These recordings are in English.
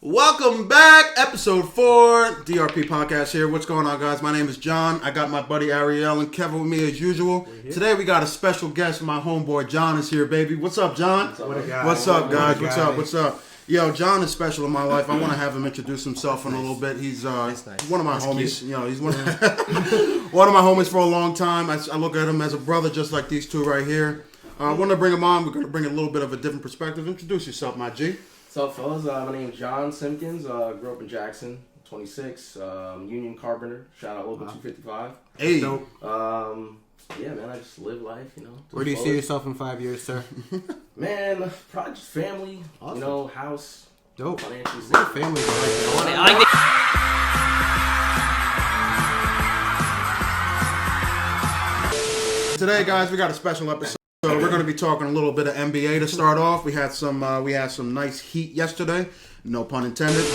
Welcome back, episode 4, DRP podcast here. What's going on, guys? My name is John. I got my buddy Ariel and Kevin with me as usual. Today we got a special guest. My homeboy John is here, baby. What's up, John? What's up, guys? What's up? Yo, John is special in my life. I want to have him introduce himself in a little bit. He's one of my homies. Cute. You know, he's one of my homies for a long time. I look at him as a brother, just like these two right here. I want to bring him on. We're going to bring a little bit of a different perspective. Introduce yourself, my G. What's up, fellas? My name's John Simpkins. Grew up in Jackson, 26. Union Carpenter. Shout out Local 255. Hey. Yeah, man, I just live life, you know. Where do you see yourself in 5 years, sir? Man, probably just family, awesome. You know, house. Dope. Financially safe. Family. Today, guys, we got a special episode. So we're going to be talking a little bit of NBA to start off. We had some nice heat yesterday, no pun intended.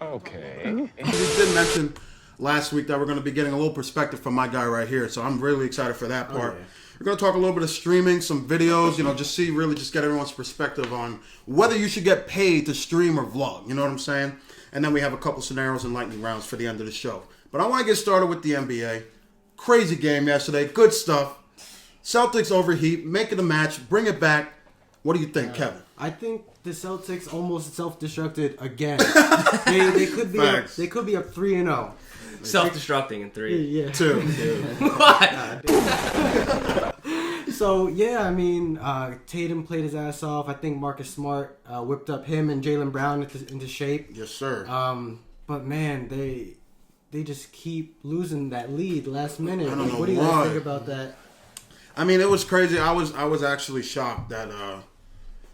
Okay. We did mention last week that we're going to be getting a little perspective from my guy right here, so I'm really excited for that part. Yeah. We're going to talk a little bit of streaming, some videos, you know, just get everyone's perspective on whether you should get paid to stream or vlog. You know what I'm saying? And then we have a couple scenarios and lightning rounds for the end of the show. But I want to get started with the NBA. Crazy game yesterday. Good stuff. Celtics overheat, make it a match, bring it back. What do you think, Kevin? I think the Celtics almost self-destructed again. they could be up 3-0. Self-destructing in 3. Yeah. 2. What? So yeah, I mean, Tatum played his ass off. I think Marcus Smart whipped up him and Jaylen Brown into shape. Yes, sir. But man, they just keep losing that lead last minute. I don't know what do you guys think about that? I mean, it was crazy. I was actually shocked that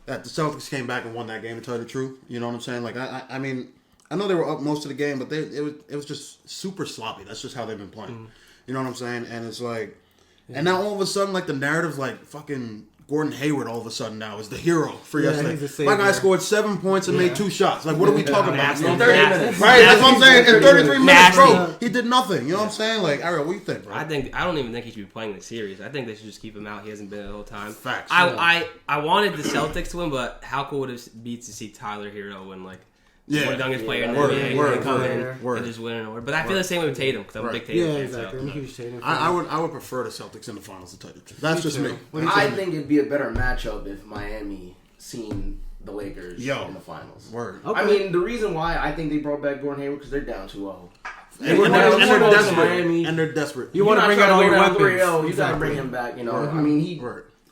the Celtics came back and won that game, to tell you the truth. You know what I'm saying? Like, I mean, I know they were up most of the game, but it was just super sloppy. That's just how they've been playing. Mm. You know what I'm saying? And it's like, and now all of a sudden, like, the narrative, like, fucking Gordon Hayward all of a sudden now is the hero for yesterday. My guy scored 7 points and made 2 shots. Like, what are we talking about? In 30 minutes. Right, that's what I'm saying. In 33 minutes, bro, he did nothing. You know what I'm saying? Like, Ariel, what do you think, bro? I don't even think he should be playing the series. I think they should just keep him out. He hasn't been the whole time. Facts. I wanted the Celtics to win, but how cool would it be to see Tyler Hero win, like, one of the youngest player in the NBA come in and just win an award. But I feel the same way with Tatum because I'm a big Tatum fan. Exactly. I'm a huge Tatum fan. I would prefer the Celtics in the finals, to tell you the truth. That's just me. I think it'd be a better matchup if Miami seen the Lakers in the finals. Word. Okay. I mean, the reason why I think they brought back Gordon Hayward because they're down 2-0. And they're desperate. And they're desperate. You want to bring out all your weapons. 3-0, you got to bring him back. You know, I mean, he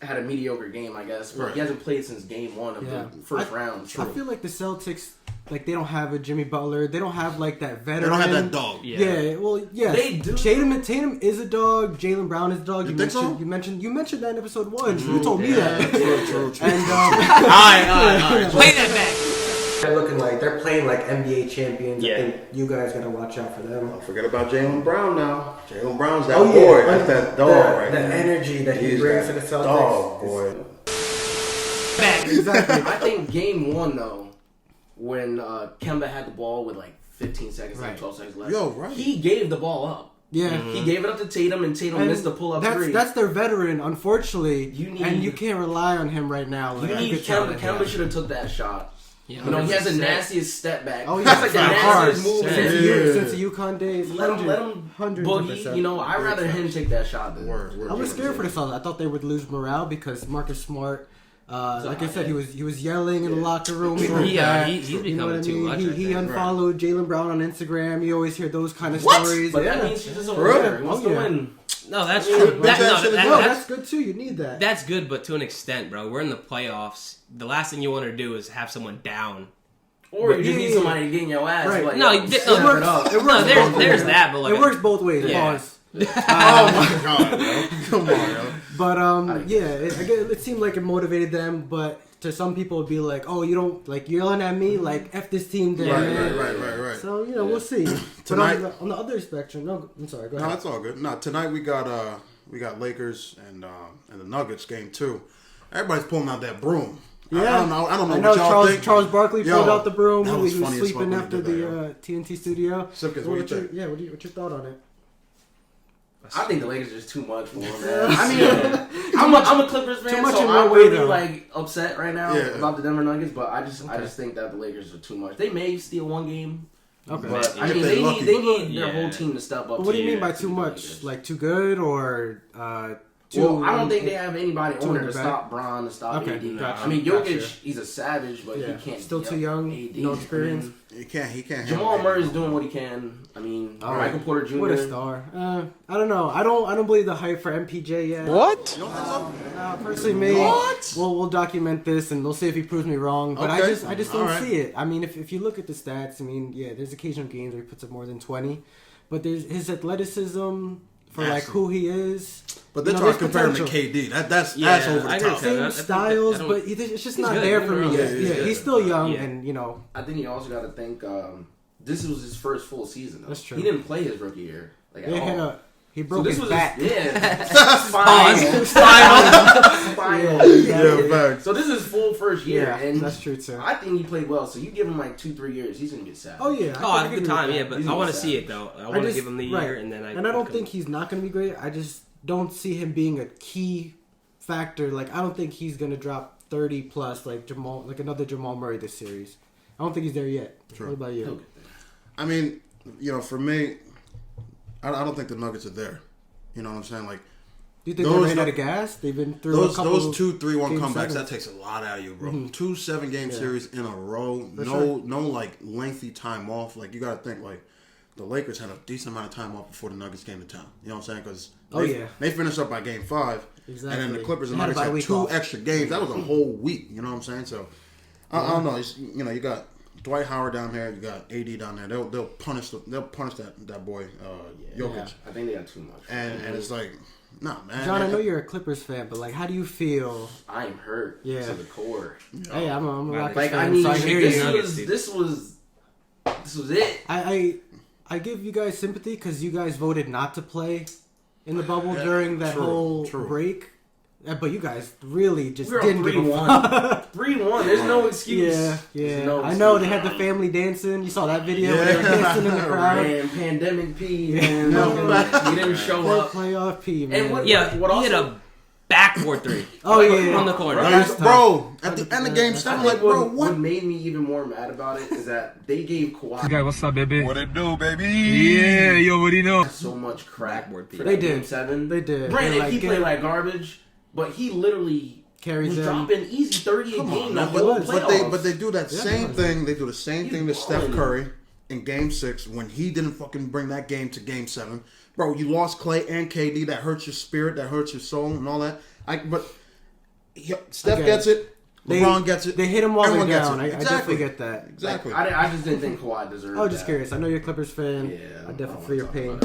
had a mediocre game, I guess. But he hasn't played since game 1 of the first round. I feel like the Celtics, like, they don't have a Jimmy Butler. They don't have, like, that veteran. They don't have that dog. Yeah, well, yeah. They do. Tatum is a dog. Jaylen Brown is a dog. You think so? You mentioned that in episode 1. True. You told me that. True. And, all right. Play that back. They're playing like NBA champions. Yeah. I think you guys gotta watch out for them. Don't forget about Jaylen Brown now. Jaylen Brown's that boy. That's that dog right The now. energy that he brings to the Celtics. Dog, boy. Exactly. I think game 1, though, when Kemba had the ball with like 15 seconds, like 12 seconds left, he gave the ball up. Yeah. Mm-hmm. He gave it up to Tatum, and Tatum missed the pull-up three. That's their veteran, unfortunately. You can't rely on him right now. You need Kemba. Kemba should have took that shot. Yeah, you know, he has the nastiest step back. Oh, that's like the nastiest move since the UConn days. Let him boogie. You know, I'd rather him take that shot than. I was scared for the Celtics. I thought they would lose morale because Marcus Smart, like I said, he was yelling in the locker room. He's becoming too much. He unfollowed Jaylen Brown on Instagram. You always hear those kind of stories. But that means he's just a winner. He wants to win. No, that's true. That's good too. You need that. That's good, but to an extent, bro. We're in the playoffs. The last thing you want to do is have someone down. Or you just need somebody to get in your ass. Right. Like, it works. There's that, but like, it works both ways. Yeah. Oh my god, bro. Come on, yo. But it seemed like it motivated them, but to some people it'd be like, oh, you don't like yelling at me, like F this team then. Right. So, you know, we'll see. Tonight, but on the other spectrum, I'm sorry, go ahead. No, it's all good. No, tonight we got Lakers and the Nuggets game 2. Everybody's pulling out that broom. Yeah. I don't know what y'all think. Charles Barkley pulled out the broom. He was funny sleeping after the TNT studio. Simpkins, what you think? Yeah, what's your thought on it? I think the Lakers are just too much for him, man. I mean, I'm a Clippers fan, so I'm really like upset right now about the Denver Nuggets. But I just think that the Lakers are too much. They may steal one game. Okay. But I mean, they need their whole team to step up. But what do you mean by too much? Like too good or? Well, I don't think they have anybody on there to stop Bron, to stop AD. Gotcha. I mean, Jokic, he's a savage, but he can't. Still too young, AD. no experience. He can't. Jamal Murray's doing what he can. I mean, Michael Porter Jr. What a star. I don't know. I don't believe the hype for MPJ yet. What? Personally, me. What? We'll document this and we'll see if he proves me wrong. But I just don't see it. I mean, if you look at the stats, I mean, there's occasional games where he puts up more than 20, but there's his athleticism for like who he is. But they're trying to compare him to KD. That's over the top. Same styles, but it's just not there for me yet. Yeah, he's still young, and you know. I think you also got to think this was his first full season. Though. That's true. He didn't play his rookie year. Like at all. He broke his back. Spinal. So this is his full first year, and that's true too. I think he played well. So you give him like 2-3 years, he's gonna get sad. Oh yeah. At the time, but I want to see it though. I want to give him the year, and then I don't think he's not gonna be great. I just don't see him being a key factor. Like I don't think he's gonna drop 30 plus like another Jamal Murray this series. I don't think he's there yet. True. What about you? I mean, for me, I don't think the Nuggets are there. You know what I'm saying? Like, do you think they're running out of gas? They've been through those 2-3-1 comebacks. Sevens. That takes a lot out of you, bro. 2 7-game series in a row. No like lengthy time off. Like you got to think like the Lakers had a decent amount of time off before the Nuggets came to town. You know what I'm saying? Because they finished up by Game 5, and then the Clippers and Nuggets had 2 extra games. That was a whole week. You know what I'm saying? So I don't know. You got Dwight Howard down there, you got AD down there. They'll punish that boy Jokic. I think they got too much. And it's like, nah, man. John, I know you're a Clippers fan, but like, how do you feel? I am hurt to the core. Hey, I'm a Rockets fan. I mean, so I hear this was it. I give you guys sympathy because you guys voted not to play in the bubble during that whole break. But you guys really just didn't give a fuck. 3-1. There's no excuse. Yeah. No excuse. I know they had the family dancing. You saw that video where they were dancing in the crowd. Man, pandemic P. Man, he didn't show up. Playoff P, man. And he hit a backboard 3. On the corner. Bro, at the end of game 7, like, bro, what made me even more mad about it is that they gave Kawhi. Guy, what's up, baby? What it do, baby? Yeah, you already know. So much crack for they did. Game 7. They did. Granted, he played like garbage. But he literally was dropping easy 30 a game. But they do that same thing. They do the same thing to Steph Curry in Game 6 when he didn't fucking bring that game to Game 7. Bro, you lost Clay and KD. That hurts your spirit. That hurts your soul and all that. But Steph gets it. LeBron gets it. They hit him while they're down. I definitely get that. Exactly. I just didn't think Kawhi deserved I was just curious. I know you're a Clippers fan. Yeah, I definitely feel your pain.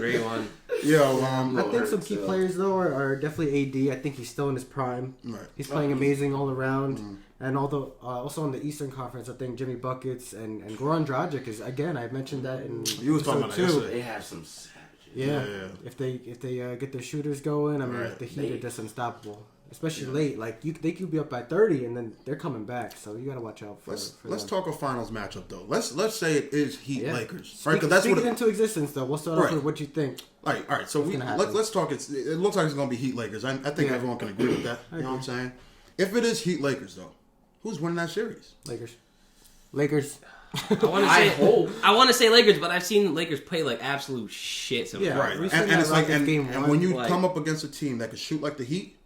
Great one. I think some key players though are definitely AD. I think he's still in his prime. Right. He's playing amazing all around. And also in the Eastern Conference, I think Jimmy Buckets and Goran Dragic is, again, I mentioned that in you was talking about that yesterday. They have some savages. Yeah. If they get their shooters going, I mean, the Heat are just unstoppable. Especially late, like they could be up by 30, and then they're coming back. So you got to watch out for. Let's talk a finals matchup though. Let's say it is Heat Lakers, right? Because that's what it into existence though. We'll start off with what you think. All right. So let's talk. It looks like it's going to be Heat Lakers. I think everyone can agree with that. You know what I'm saying? If it is Heat Lakers though, who's winning that series? Lakers. I want to say Lakers, but I've seen Lakers play like absolute shit sometimes. Yeah, right. And it's like and when you come up against a team that can shoot like the Heat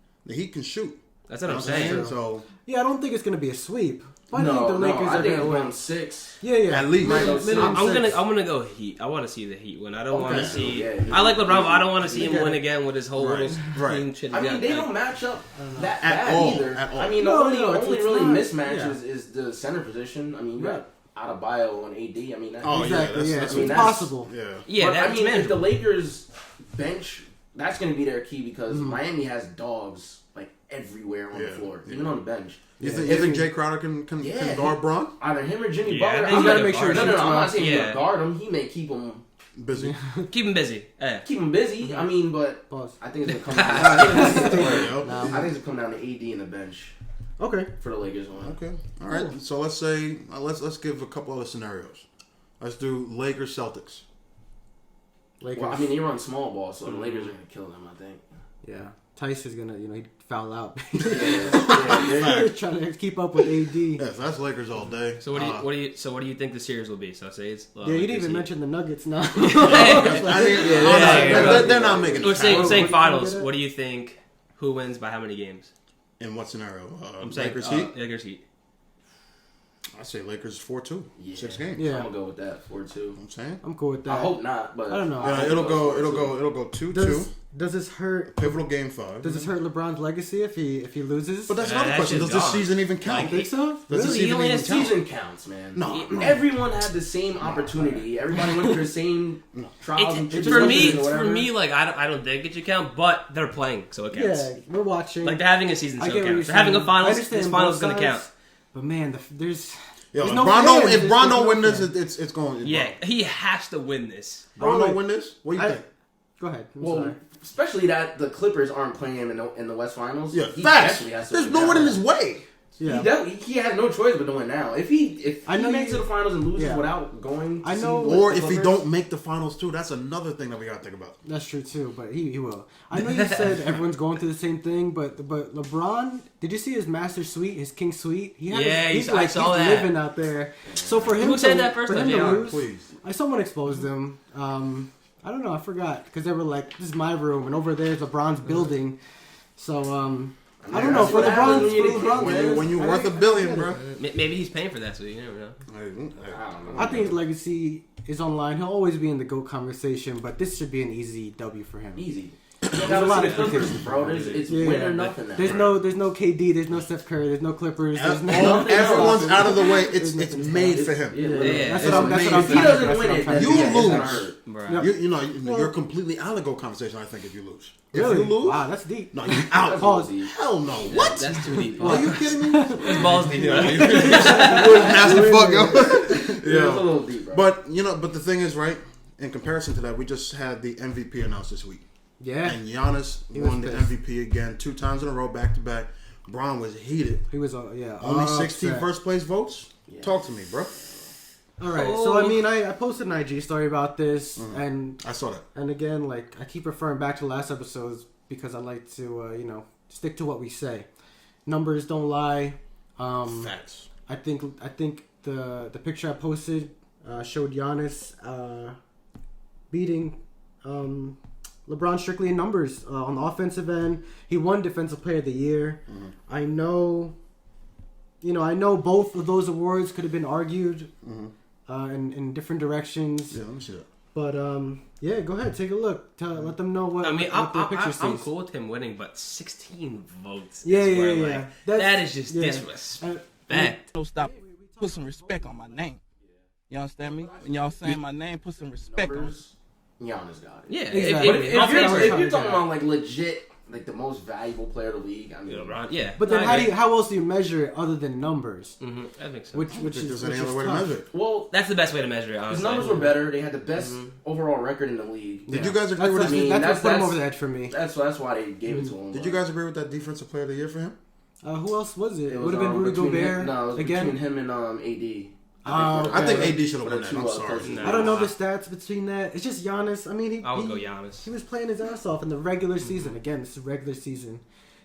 can shoot. That's what I'm saying. So I don't think it's going to be a sweep. I think the Lakers are going to win 6. Yeah. At least. I'm gonna go Heat. I want to see the Heat win. I don't want to see. I like LeBron, but I don't want to see him win again with his whole team shit. I mean, they don't match up that bad either. I mean, the only really mismatch is the center position. I mean, you got Adebayo and AD. I mean, exactly. It's possible. Yeah. But I mean, if the Lakers bench, that's going to be their key because Miami has dogs like everywhere on the floor, even on the bench. You think Jay Crowder can guard Bron? Either him or Jimmy Butler. He's got to make sure. No, I'm not saying he'll guard him. He may keep him busy. Keep him busy. Keep him busy. I mean, but I think it's gonna come down. I think it's gonna come down to AD and the bench. Okay. For the Lakers one. Okay. All right. Cool. So let's say let's give a couple other scenarios. Let's do Lakers Celtics. Well, I mean, they run small ball, so the Lakers are gonna kill them. I think. Yeah. Tice is gonna, he'd foul out. Trying to keep up with AD. Yes, that's Lakers all day. So what do you think the series will be? So say it's you didn't even mention the Nuggets now. They're not making. We're saying finals. What do you think? Who wins by how many games? In what scenario? I'm saying Lakers Heat. Lakers Heat. I say Lakers 4-2. Yeah. 6 games. Yeah, I'm gonna go with that 4-2. I'm saying. I'm cool with that. I hope not, but I don't know. Yeah, it'll go 2-2. Does this hurt? Pivotal game 5. Does this hurt LeBron's legacy if he loses? But that's another question. Does this season even count? I think so. Does this Really? even Only a count? season counts, man. No. Everyone had the same opportunity. Everybody went through the same trials and For tribulations. me, like I don't think it should count, but they're playing, so it counts. Yeah, we're watching. Like they're having a season, so I it get what counts. you're They're having a saying. finals. I understand This finals is both gonna count. sides, But man, there's Yo, if no Bron fans. don't win no this, fans. it's going. Yeah, he has to win this. Bron don't win this. What do you think? Go ahead. I'm Well, sorry. especially that the Clippers aren't playing him in the West Finals. Yeah, He facts. definitely has to There's win no that one in one. his way. Yeah. He has no choice but to win now. If he I know makes it you- to the finals and loses Yeah. without going, to I know- see Or the if he Clippers, don't make the finals too, that's another thing that we gotta think about. That's true too, but he will. I know you said everyone's going through the same thing, but LeBron, did you see his master suite, his king suite? He had Yeah, he's I saw he's that. living out there. So for him, Who said that first for him time, to JR? lose, Please. someone exposed him. I don't know, I forgot because they were like, "This is my room," and over there's LeBron's building. So I don't know That's for what happens LeBron. when you're For the LeBron, king. When you're I worth get $1 it. billion, I get bro. it. Maybe he's paying for that, so you never know. I don't know. I think his legacy is online. He'll always be in the GOAT conversation, but this should be an easy W for him. Easy. There's a lot of Clippers, expectations, bro. It's Yeah. win or nothing. Now. There's no KD, there's no Steph Curry, there's no Clippers, there's no Everyone's out of the way. It's There's made for him. Yeah. That's what I'm It's trying If to he do. doesn't That's win what I'm it, trying then to You do. yeah, it's gonna lose. hurt. Right. You're completely out of the GOAT conversation. I think if you lose, Really? if you lose, Wow, that's deep. no, you're out. Pause. Hell no. What? That's too deep. Are you kidding me? His balls deep. Nasty fuck, yo. Yeah, it's a little deep, bro. But the thing is, right? In comparison to that, we just had the MVP announced this week. Yeah. And Giannis He was won the pissed. MVP again 2 times in a row, back to back. Bron was heated. He was Only 16 upset. first place votes. Yeah. Talk to me, bro. All right. So I mean, I posted an IG story about this, and I saw that. again, like I keep referring back to last episodes because I like to stick to what we say. Numbers don't lie. Facts. I think the picture I posted showed Giannis beating LeBron strictly in numbers on the offensive end. He won Defensive Player of the Year. I know both of those awards could have been argued in different directions. Yeah, let me see that. But yeah, go ahead, take a look. Let them know what. I mean, what their picture I'm says. cool with him winning, but 16 votes. Yeah, is where, yeah, like, yeah. That is just yeah. disrespect. So stop. Put some respect on my name. You understand me? When y'all saying my name, put some respect on it. Numbers, Giannis got it. Yeah, Exactly. But if you're Yeah. talking about like legit, like the most valuable player of the league, I mean, LeBron, yeah. But then I agree. how else do you measure it other than numbers? That makes sense. Which If is there's any other way to tough. measure it. well, That's the best way to measure it, his honestly. numbers were better. They had the best overall record in the league. Did you guys agree with That's, this? that's what put him that's- over the edge for me. That's why they gave it to him. Did you guys agree with that Defensive Player of the Year for him? Who else was it? It Would have been Rudy between Gobert him, no, it was again. between him and AD. I think Okay. AD should have But won that. two, I'm uh, sorry. close. I don't know the stats between that. It's just Giannis. I mean, I would go Giannis. He was playing his ass off in the regular season. Again, this is regular season.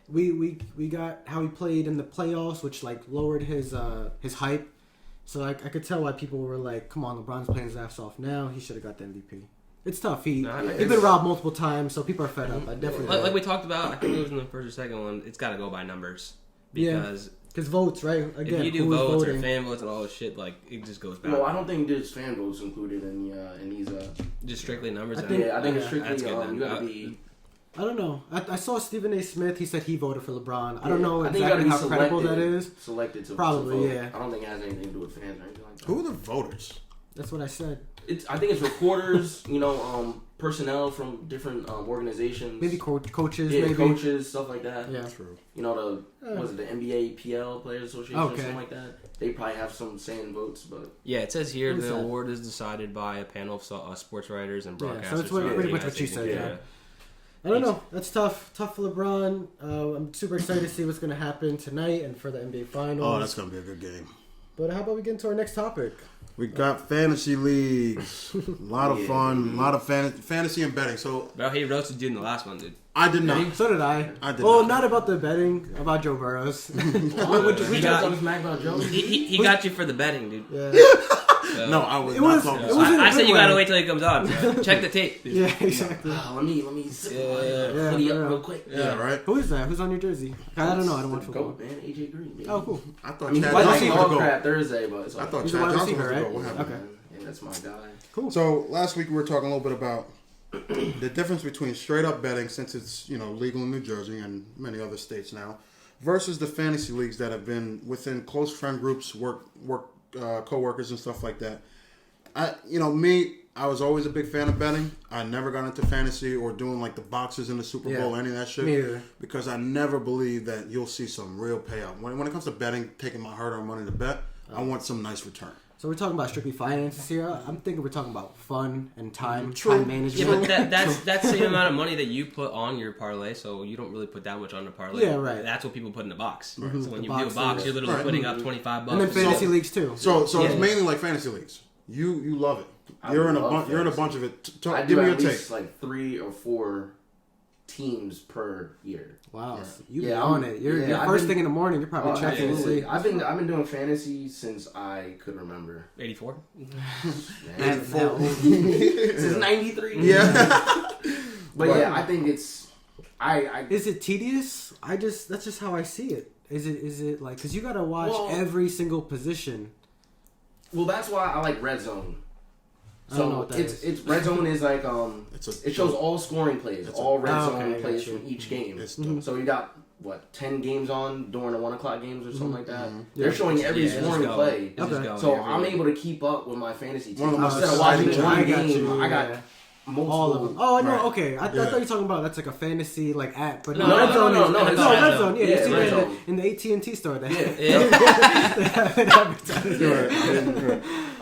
We got how he played in the playoffs, which like lowered his hype. So I could tell why people were like, "Come on, LeBron's playing his ass off now. He should have got the MVP." It's tough. He's been robbed multiple times, so people are fed up. I definitely Like we talked about, I think it was in the first or second one, it's got to go by numbers. Because because votes, right? Again, if you do who is votes voting? or fan votes and all this shit, like, it just goes back. Well, I don't think there's fan votes included in these. Just strictly numbers. I then. think- Yeah, I think it's Yeah. strictly That's good then. you gotta be. I don't know. I saw Stephen A. Smith. He said he voted for LeBron. I don't know I think you gotta exactly be how credible that selected- is. Selected to Probably, to vote. yeah. I don't think it has anything to do with fans or anything like that. Who are the voters? That's what I said. I think it's reporters, personnel from different organizations. Maybe coaches. Yeah, maybe coaches, stuff like that. Yeah. True. The NBA PL Players Association or Okay. something like that. They probably have some say in votes, but Yeah, it says here Who's the that? award is decided by a panel of sports writers and Yeah, broadcasters. so it's from pretty the much United what you States said, and yeah. Canada. I don't know. That's tough. Tough for LeBron. I'm super excited to see what's going to happen tonight and for the NBA Finals. Oh, that's gonna be a good game. But how about we get into our next topic? We got fantasy leagues. A lot of fun. A lot of fantasy and betting. So, bro, he roasted you in the last one, dude. I did not. So did I. I did not about the betting, about Joe Burrows. We got smack about Joe. He got you for the betting, dude. Yeah. So, no, I was not talking. I said you gotta wait till he comes on. Bro. Check the tape. Dude. Yeah, exactly. Let me hoodie up real quick. Yeah, right. Who is that? Who's on your jersey? I don't know. I don't watch football. Goat, man. AJ Green. Baby. Oh, cool. I thought Chad Johnson was all the crap goal. Thursday, but I thought He's Chad a wide Johnson was receiver, the right? goal. What happened? Okay. Yeah, that's my guy. Cool. So last week we were talking a little bit about the difference between straight up betting, since it's legal in New Jersey and many other states now, versus the fantasy leagues that have been within close friend groups, work co-workers and stuff like that. I was always a big fan of betting. I never got into fantasy or doing like the boxes in the Super Bowl or any of that shit. Me either. Because I never believe that you'll see some real payout. When it comes to betting, taking my hard-earned money to bet, I want some nice return. So we're talking about strictly finances here. I'm thinking we're talking about fun and time management. Yeah, but that's the amount of money that you put on your parlay, so you don't really put that much on the parlay. Yeah, right. That's what people put in the box. Right. So when you do a box, you're literally putting up $25. And then fantasy leagues too. So it's mainly like fantasy leagues. You love it. You're in a bunch of it. I Give do me your at least take. like 3 or 4 teams per year. Wow, Yeah. so you be on it. You're first thing in the morning. You're probably checking to see. I've been doing fantasy since I could remember. 84. Since '93. Yeah. But yeah, I think it's. Is it tedious? That's just how I see it. Is it like, because you gotta watch every single position. Well, that's why I like Red Zone. I don't know what that it's Red Zone is like it shows all scoring plays, all Red Zone plays from each game. So you got 10 games on during the 1:00 games or something like that. They're showing every scoring play. So I'm able to keep up with my fantasy team. Instead of watching one game, I got multiple. All of them. Oh, I know. Okay, I thought you were talking about that's like a fantasy like app, but no, Red Zone. No, Red Zone. Yeah, you see that in the AT&T store.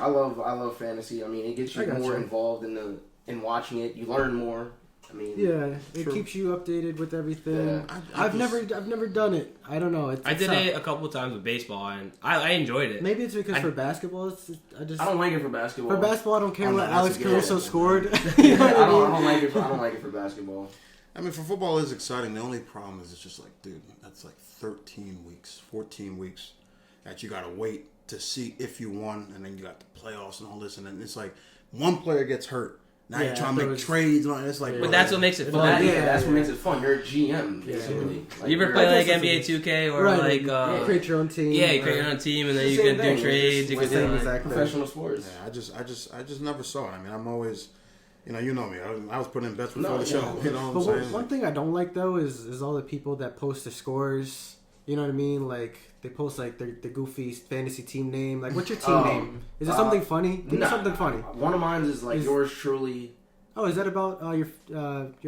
I love fantasy. I mean, it gets you more involved in watching it. You learn more. I mean, it keeps you updated with everything. Yeah. I've never done it. I don't know. I did it a couple of times with baseball, and I enjoyed it. Maybe it's because for basketball, I don't like it for basketball. For basketball, I don't care what Alex Caruso scored. I don't like it. I don't like it for basketball. I mean, for football, it's exciting. The only problem is it's just like, dude, that's like 13 weeks, 14 weeks that you gotta wait to see if you won, and then you got the playoffs and all this, and then it's like one player gets hurt. Now you're trying to make trades. It's like, but that's what makes it fun. That's what makes it fun. You're a GM, basically. Like, you ever play like NBA 2K or like create your own team? Yeah, you create your own team, and then you can do trades. You can do professional sports. Yeah, I just never saw it. I mean, I'm always, you know me. I was putting in bets before the show. You know what I'm saying? One thing I don't like though is all the people that post the scores. You know what I mean? Like they post like the goofy fantasy team name. Like, what's your team name? Is it something funny? Give me something funny. One of mine is like yours truly. Oh, is that about your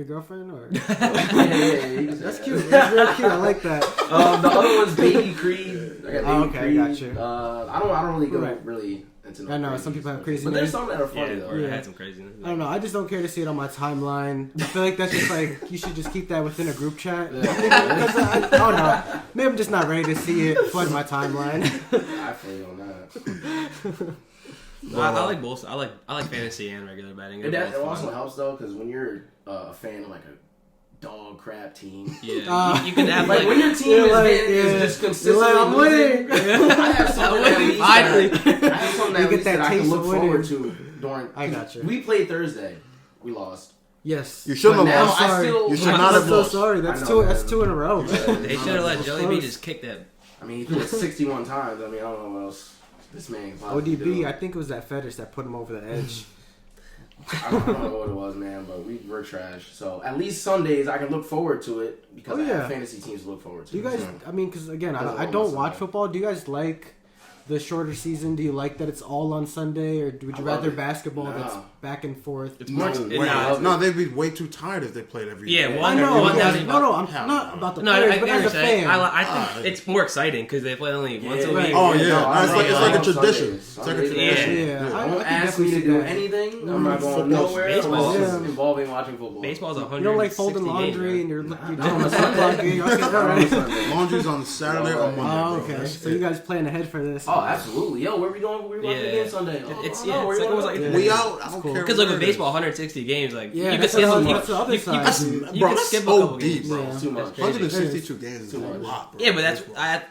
girlfriend or? Yeah. That's cute. That's real cute. I like that. The other one's Baby Creed. I got Baby Creed. I got you. I don't really go really into. I know some people have crazy but names. there's some that are funny though. Yeah, I had some craziness. I don't know. I just don't care to see it on my timeline. I feel like that's just like you should just keep that within a group chat. I don't know. Maybe I'm just not ready to see it flood my timeline. I feel you on that. I like both. I like fantasy and regular betting. It also helps though, because when you're a fan of like a dog crap team, you can have like when your team is just consistently I'm winning. I have something that I can look forward to during. I got you. We played Thursday. We lost. Yes. You shouldn't have lost. You should not have lost. Sorry, that's two in a row. They should have let Jelly Bean just kick that. I mean, he threw it 61 times. I mean, I don't know what else this man can possibly ODB, do. I think it was that fetish that put him over the edge. I don't know what it was, man, but we're trash. So at least Sundays I can look forward to it because I have fantasy teams to look forward to. Do you guys? I mean, because again, I don't watch football. Do you guys like the shorter season? Do you like that it's all on Sunday, or would you rather basketball that's back and forth? It's more. No, they'd be way too tired if they played every day. I know. No, I'm not about the players, but as a fan. I think it's more exciting because they play only once a week. Oh yeah, it's like a tradition. It's like a tradition. Yeah. Don't ask me to do anything. I'm not going nowhere. Baseball is involving watching football. Baseball's 100. You don't like folding laundry and you're doing on the sunblock game. Laundry's on Saturday or Monday. Oh, okay. So you guys plan ahead for this? Oh, absolutely. Yo, where we going? Where we going again Sunday? It's almost like we out. I don't care. Because like with baseball, 160 games, like yeah, you can skip them. That's the other side. Bro, that's skip a so couple deep, games. bro. It's too much. 162 games is a lot, bro. Yeah, but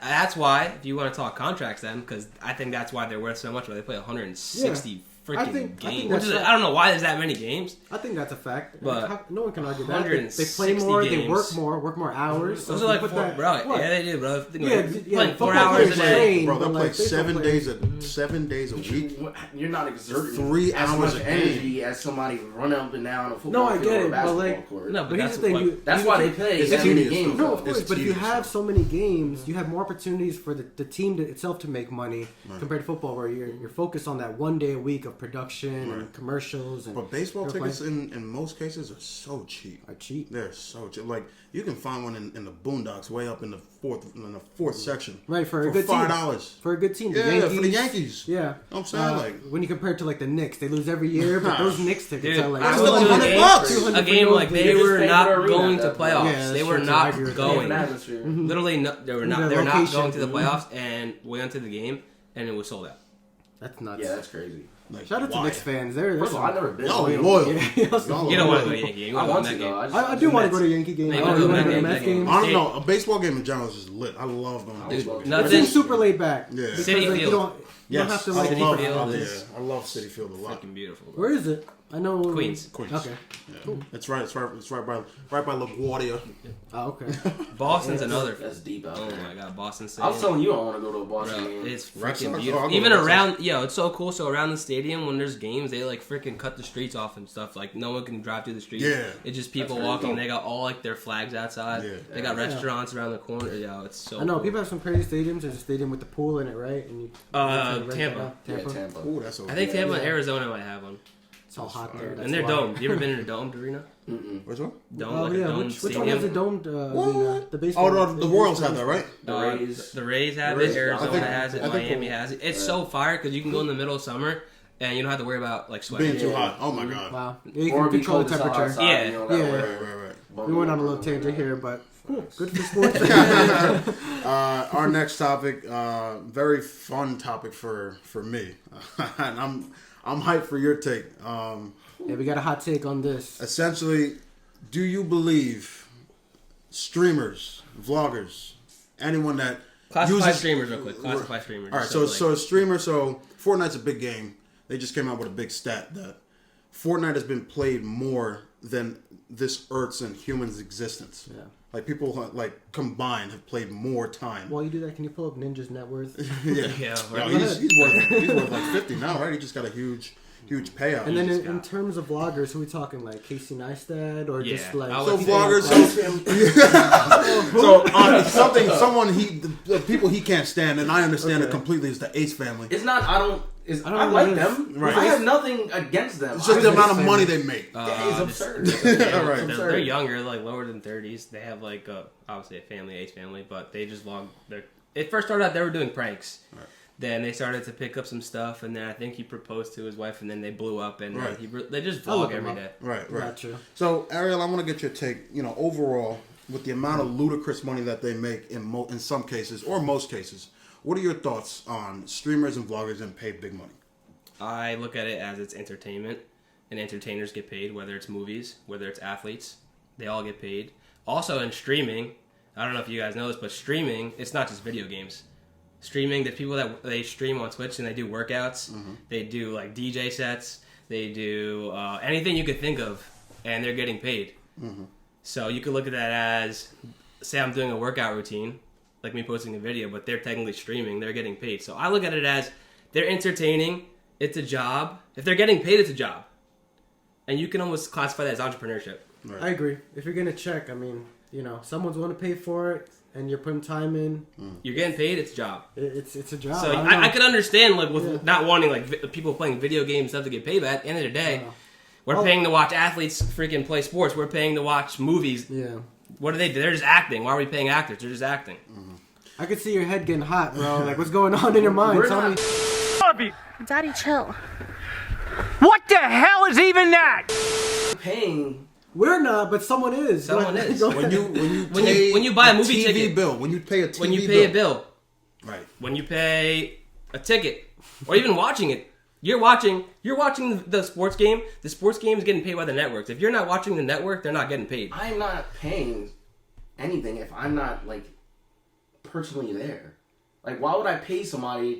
that's why if you want to talk contracts, then because I think that's why they're worth so much. Where they play 160 freaking games. I don't know why there's that many games. I think that's a fact. But no one can argue that. They play more. Games. They work more hours. Those are like 4, bro. Yeah, they do, bro. Playing 4 hours a day. Bro, they play 7 days a week. You're not exerting 3 as hours much of energy as somebody running up and down a football field or a basketball court. No, but here's the thing. That's why they play that many games. No, of course. But if you have so many games, you have more opportunities for the team itself to make money compared to football, where you're focused on that 1 day a week of production and commercials. But baseball tickets in most cases are so cheap. They're so cheap. Like you can find one in the boondocks, way up in the fourth section. Right, for a good $5. team. For a good team. Yeah, for the Yankees. Yeah. You know what I'm saying? Like when you compare it to like the Knicks, they lose every year, but those Knicks tickets are like still $100. A game like they were not going to playoffs. Yeah, they were not going. Literally, they were not going to the playoffs, and we went to the game, and it was sold out. That's nuts. Yeah, that's crazy. Like, shout out to Knicks fans. First of all, I've never been. Y'all loyal. You don't want to go to a Yankee game. I want to go. I do want to go to a Yankee game. You want to go to a Mets game? I don't know. A baseball game in general is just lit. I love going to baseball games. Nothing super laid back. Yeah. City Field. You don't have to like. I love City Field a lot. Fucking beautiful. Where is it? I know Queens. Okay. Yeah. Cool. It's right by LaGuardia. Oh, okay. Boston's another. That's deep out Oh there. my god, Boston City. I was telling you I want to go to a Boston game. It's Red freaking Sox? beautiful. Oh, Even Red around, Sox. it's so cool. So around the stadium, when there's games, they like freaking cut the streets off and stuff. Like no one can drive through the streets. Yeah. It's just people walking. They got all like their flags outside. Yeah. They got restaurants around the corner. Yeah, it's so. I know cool. people have some crazy stadiums. There's a stadium with the pool in it, right? And you Tampa. Tampa. Ooh, that's I think Tampa and Arizona might have one. It's all hot there. And they're domed. You ever been in a domed arena? Which one? Dome, Oh like yeah, a domed which one has a domed arena? The baseball. Oh, the Royals have that, right? The Rays have it. Arizona has it. Miami has it. It's so fire because you can go in the middle of summer and you don't have to worry about like sweating. Being too hot. Oh my god. Wow. Yeah, you can control the temperature. Right. We went on a little tangent here, but cool. Good for sports. Our next topic, very fun topic for me, and I'm hyped for your take. Yeah, we got a hot take on this. Essentially, do you believe streamers, vloggers, anyone that Classify streamers real quick. Classify streamers. All right, so a streamer. So Fortnite's a big game. They just came out with a big stat that Fortnite has been played more than this Earth's and humans' existence. Yeah. Like people like combined have played more time. While you do that, can you pull up Ninja's net worth? Yeah. Right. No, he's worth like 50 now, right? He just got a huge payout. And then in terms of vloggers, who are we talking, like Casey Neistat or just like so vloggers? The people he can't stand, and I understand it completely, is the Ace family. It's not. I like them. Right. I have nothing against them. It's just the amount of money they make. It's absurd. Right. They're younger, like lower than 30s. They have like obviously a family, Ace family, but they just vlog. It first started out they were doing pranks. Right. Then they started to pick up some stuff, and then I think he proposed to his wife, and then they blew up, and they just vlog every day. Right. Gotcha. So Ariel, I want to get your take. Overall, with the amount of ludicrous money that they make in some cases or most cases, what are your thoughts on streamers and vloggers and pay big money? I look at it as it's entertainment, and entertainers get paid, whether it's movies, whether it's athletes. They all get paid. Also in streaming, I don't know if you guys know this, but streaming, it's not just video games. Streaming, the people that they stream on Twitch and they do workouts, they do like DJ sets, they do anything you could think of, and they're getting paid. So you could look at that as, say I'm doing a workout routine, like me posting a video, but they're technically streaming, they're getting paid. So I look at it as they're entertaining, it's a job. If they're getting paid, it's a job. And you can almost classify that as entrepreneurship. Right. I agree. If you're gonna check, I mean, someone's going to pay for it, and you're putting time in. You're getting paid. It's a job. It's a job. So I could understand with not wanting like people playing video games stuff to get paid. But at the end of the day, we're paying to watch athletes freaking play sports. We're paying to watch movies. Yeah. What do they do? They're just acting. Why are we paying actors? They're just acting. I could see your head getting hot, bro. Like, what's going on in your mind? Tell me. Daddy, chill. What the hell is even that? Paying. We're not, but someone is. Someone is. When you buy a movie TV ticket, bill, when you pay a TV when you pay a bill, right? When you pay a ticket, or even watching it. You're watching the sports game. The sports game is getting paid by the networks. If you're not watching the network, they're not getting paid. I'm not paying anything if I'm not like personally there. Like, why would I pay somebody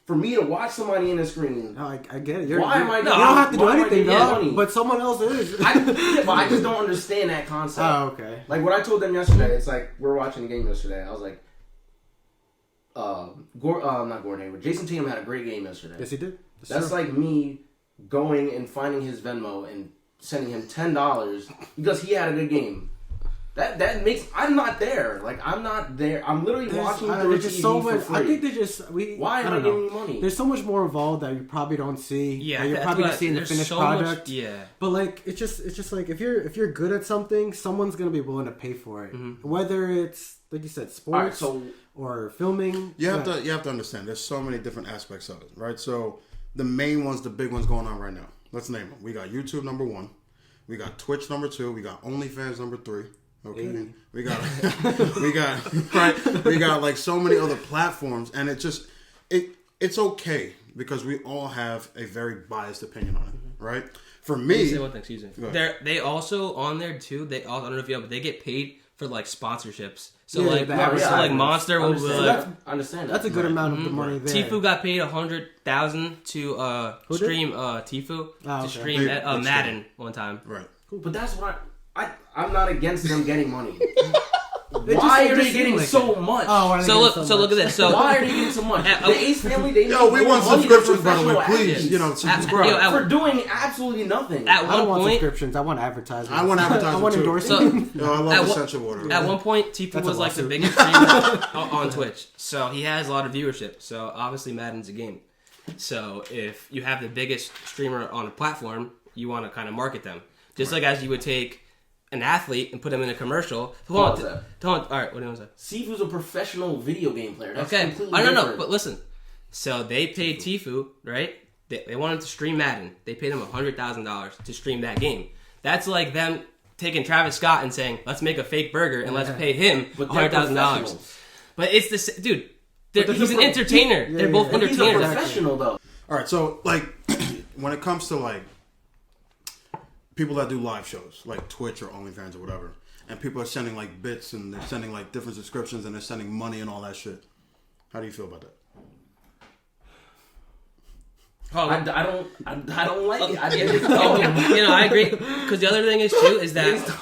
for me to watch somebody in a screen? No, I get it. Why am I? You don't have to do anything, dog. dog. But someone else is. But I just don't understand that concept. Oh, okay. Like what I told them yesterday, it's like we were watching the game yesterday. I was like, not Gordon Hayward. Jason Tatum had a great game yesterday. Yes, he did. That's like me going and finding his Venmo and sending him $10 because he had a good game. That makes I'm not there. Like I'm not there. I'm literally watching through TV so for much. free. I think why am I giving you money? There's so much more involved that you probably don't see. Yeah, you're probably just seeing the finished product. Yeah, but like it's just like if you're good at something, someone's gonna be willing to pay for it. Whether it's like you said, sports or filming. You have to understand. There's so many different aspects of it, right? So the main ones, the big ones going on right now. Let's name them. We got YouTube number 1. We got Twitch number 2. We got OnlyFans number 3. Okay, we got like so many other platforms, and it's okay because we all have a very biased opinion on it, right? For me, say one thing, excuse me. They also on there too. They all, I don't know if you know, but they get paid for like sponsorships. So Monster will understand. That's a good amount of the money there. Tfue got paid $100,000 to stream Tfue to stream Madden one time. Right. Cool. But that's what I'm not against them getting money. Why are they getting so much? So look at this. So why are they getting so much? The Ace family, they we want subscriptions, by the way. Please, subscribe. For doing absolutely nothing. I don't want subscriptions. I want advertisements. I want advertisements. I want endorsement. I love Essential Water. At one point, Tfue was like the biggest streamer on Twitch. So he has a lot of viewership. So obviously Madden's a game. So if you have the biggest streamer on a platform, you want to kind of market them. Just like as you would take an athlete and put him in a commercial. All right, what do you want to say? Tfue's a professional video game player. That's completely I don't know, different. but listen. So they paid Tfue, right? They wanted to stream Madden. They paid him $100,000 to stream that game. That's like them taking Travis Scott and saying, "Let's make a fake burger and let's pay him $100,000." But it's the dude. He's an entertainer. They're both entertainers. He's a professional, though. All right, so like when it comes to like people that do live shows, like Twitch or OnlyFans or whatever, and people are sending like bits and they're sending like different subscriptions and they're sending money and all that shit. How do you feel about that? I don't like it. I agree. Because the other thing is too is that to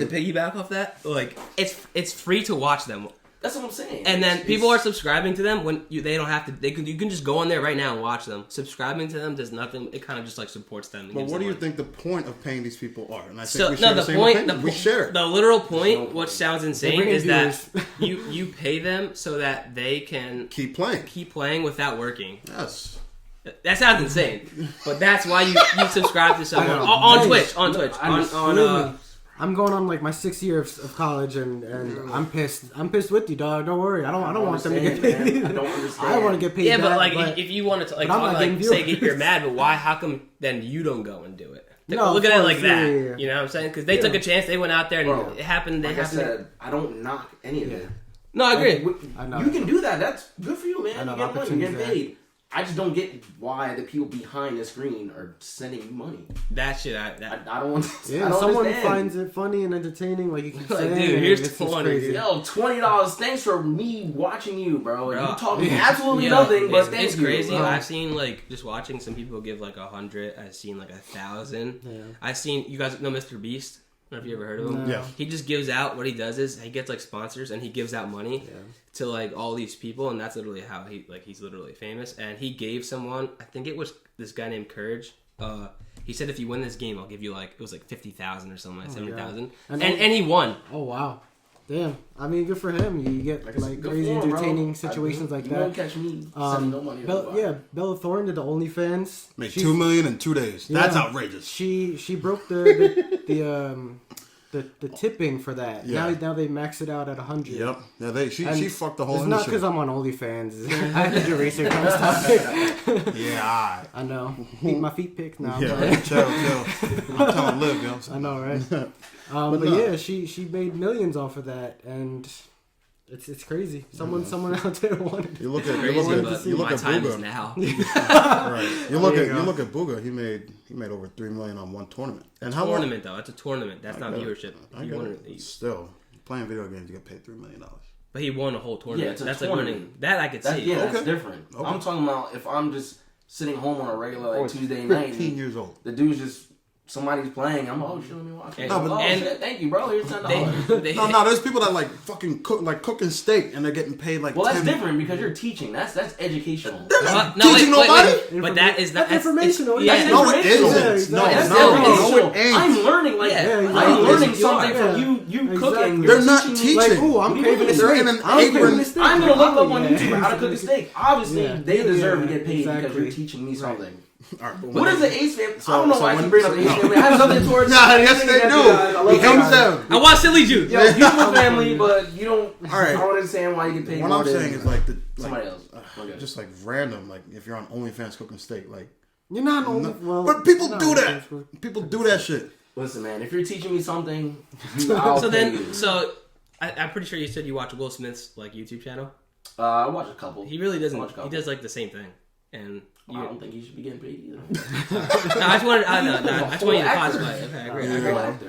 piggyback off that, like it's free to watch them. That's what I'm saying. And then people are subscribing to them when they don't have to. You can just go on there right now and watch them. Subscribing to them does nothing. It kind of just like supports them. But what do you think the point of paying these people are? And I think we share the same opinion. We share it. The literal point, which sounds insane, is that you pay them so that they can keep playing without working. Yes. That sounds insane, but that's why you subscribe to someone on Twitch. I'm going on like my 6th year of college, and I'm pissed. I'm pissed with you, dog. Don't worry. I don't want them to get paid. I don't understand. I want to get paid. Yeah, but if you wanted to you're mad, but why? How come then you don't go and do it? No, look at it like that. Yeah. You know what I'm saying? Because they took a chance. They went out there and it happened. I said, I don't knock any of it. No, I agree. I know. You can do that. That's good for you, man. I know, you get money. You get paid. I just don't get why the people behind the screen are sending you money. That shit, I don't want to. Yeah, someone finds it funny and entertaining, like you keep saying. Dude, here's $20. Yo, $20. Thanks for me watching you, bro. You talking absolutely nothing, but thank you. It's crazy. I've seen like just watching some people give like 100. I've seen like 1,000. Yeah. I've seen, you guys know Mr. Beast. I don't know if you ever heard of him. No. Yeah. He just gives out, what he does is he gets like sponsors and he gives out money to like all these people, and that's literally how he's literally famous. And he gave someone, I think it was this guy named Courage. He said if you win this game, I'll give you like, it was like 50,000 or something, like 70,000. And he won. Oh wow. Damn. I mean, good for him. You get like crazy entertaining situations like that. You won't catch me sending no money. Bella Thorne did the OnlyFans. Made $2 million in 2 days. That's outrageous. She broke the tipping for that. Yeah. Now they max it out at 100. Yep. Yeah, she fucked the whole industry. It's not because I'm on OnlyFans. I had to do research on this topic. Yeah, I know. My feet picked now. Yeah, chill. I'm telling Liv, yo. I know, right? But yeah, she made millions off of that, and It's crazy. Someone out there wanted. You look at my time is Booga. now. Right. You look at Booga. He made over $3 million on one tournament. And how tournament though? It's a tournament. That's not viewership. Still, playing video games, you get paid $3 million. But he won a whole tournament. Yeah, it's a that's tournament. like winning. That I could see. Yeah, that's different. Okay. I'm talking about if I'm just sitting home on a regular Tuesday night. 15 years old. The dude's just. Somebody's playing. I'm shit, let me watch it. And thank you, bro. Here's $10. No. There's people that like fucking cooking steak and they're getting paid like. Well, that's different because you're teaching. That's educational. Teaching nobody. But that is not informational. No, it isn't. No, it ain't. I'm learning. I'm learning something from you cooking. They're not teaching. Like, I'm craving a steak. I'm gonna look up on YouTube how to cook a steak. Obviously, they deserve to get paid because you're teaching me something. Right, what is the Ace family? I don't know why I keep bringing up the Ace family. I have something towards. Yes, they do. He comes down. I want silly juice. Yeah, beautiful family, but you don't. All right. I don't understand why you get paid. What I'm saying is like somebody else. Just like random. Like if you're on OnlyFans cooking steak, like you're not only. Well, but people do that. People do that shit. Listen, man. If you're teaching me something, I'm pretty sure you said you watch Will Smith's like YouTube channel. I watch a couple. He really doesn't. He does like the same thing, and. I don't think he should be getting paid either. I just wanted you to classify it. Okay, I agree.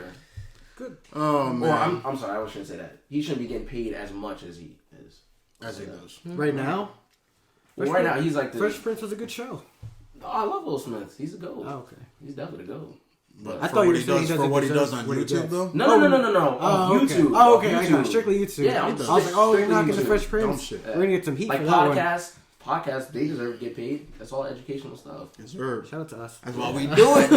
Good. Oh man. Well, I'm sorry. I shouldn't say that. He shouldn't be getting paid as much as he is. As he does. Right now. Right now, he's like Fresh Prince was a good show. Oh, I love Will Smith. He's a GOAT. Oh, okay. He's definitely a GOAT. But I thought you were saying for what he does on YouTube, though. No. YouTube. Oh, okay. I got strictly YouTube. Yeah, I was like, oh, you're not getting the Fresh Prince. We're gonna get some heat like for that one. Podcasts, they deserve to get paid. That's all educational stuff. Yes, sir. Shout out to us. That's why we do it.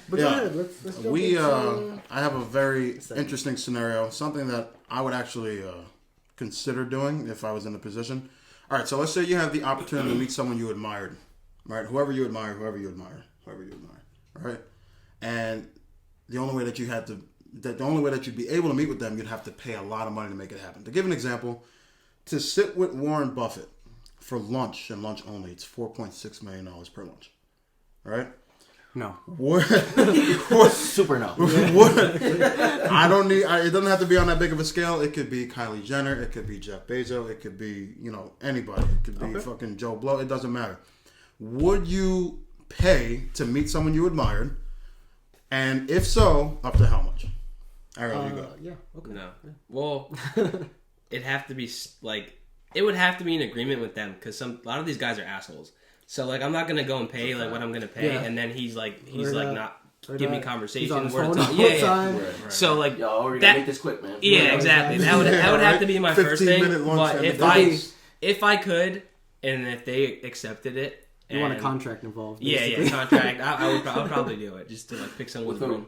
But go ahead, let's jump I have a very interesting scenario, something that I would actually consider doing if I was in the position. All right, so let's say you have the opportunity to meet someone you admired, right? Whoever you admire. All right? And the only way that you'd be able to meet with them, you'd have to pay a lot of money to make it happen. To give an example, to sit with Warren Buffett for lunch and lunch only, it's $4.6 million per lunch. All right? No. Super no. I don't need. It doesn't have to be on that big of a scale. It could be Kylie Jenner. It could be Jeff Bezos. It could be anybody. It could be fucking Joe Blow. It doesn't matter. Would you pay to meet someone you admired? And if so, up to how much? Ariel, you go. Yeah. Okay. No. Well, it'd have to be like. It would have to be an agreement with them because a lot of these guys are assholes. So like, I'm not gonna go and pay like what I'm gonna pay, and then he's like not give me conversation. So like, we're gonna make this quick, man. Yeah, exactly. That would have to be my first thing. But if I could, and if they accepted it, you want a contract involved? Basically. Yeah, contract. I would probably do it just to like pick someone with whom.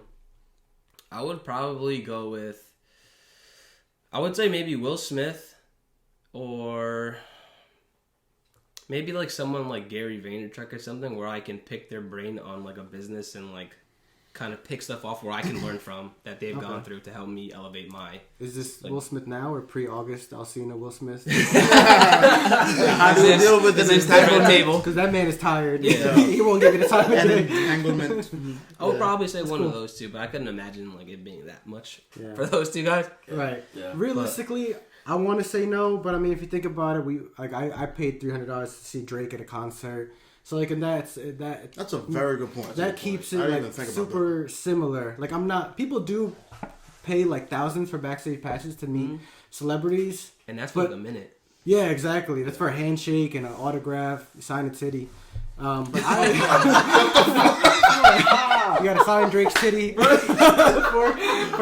I would probably go with. I would say maybe Will Smith. Or maybe like someone like Gary Vaynerchuk or something where I can pick their brain on like a business and like kind of pick stuff off where I can learn from that they've gone through to help me elevate my. Is this like, Will Smith now or pre-August Alsina Will Smith? How do you deal with this entanglement table? Because that man is tired. Yeah. He won't give you the time of day. Entanglement. I would probably say one of those two, but I couldn't imagine like it being that much for those two guys. Right. Yeah. Realistically. I want to say no, but I mean, if you think about it, I paid $300 to see Drake at a concert, so like, and that's a very good point. That keeps it like super similar. Like people do pay like thousands for backstage passes to meet celebrities, and that's for a minute. Yeah, exactly. That's for a handshake and an autograph, sign a titty. But you gotta sign Drake's titty for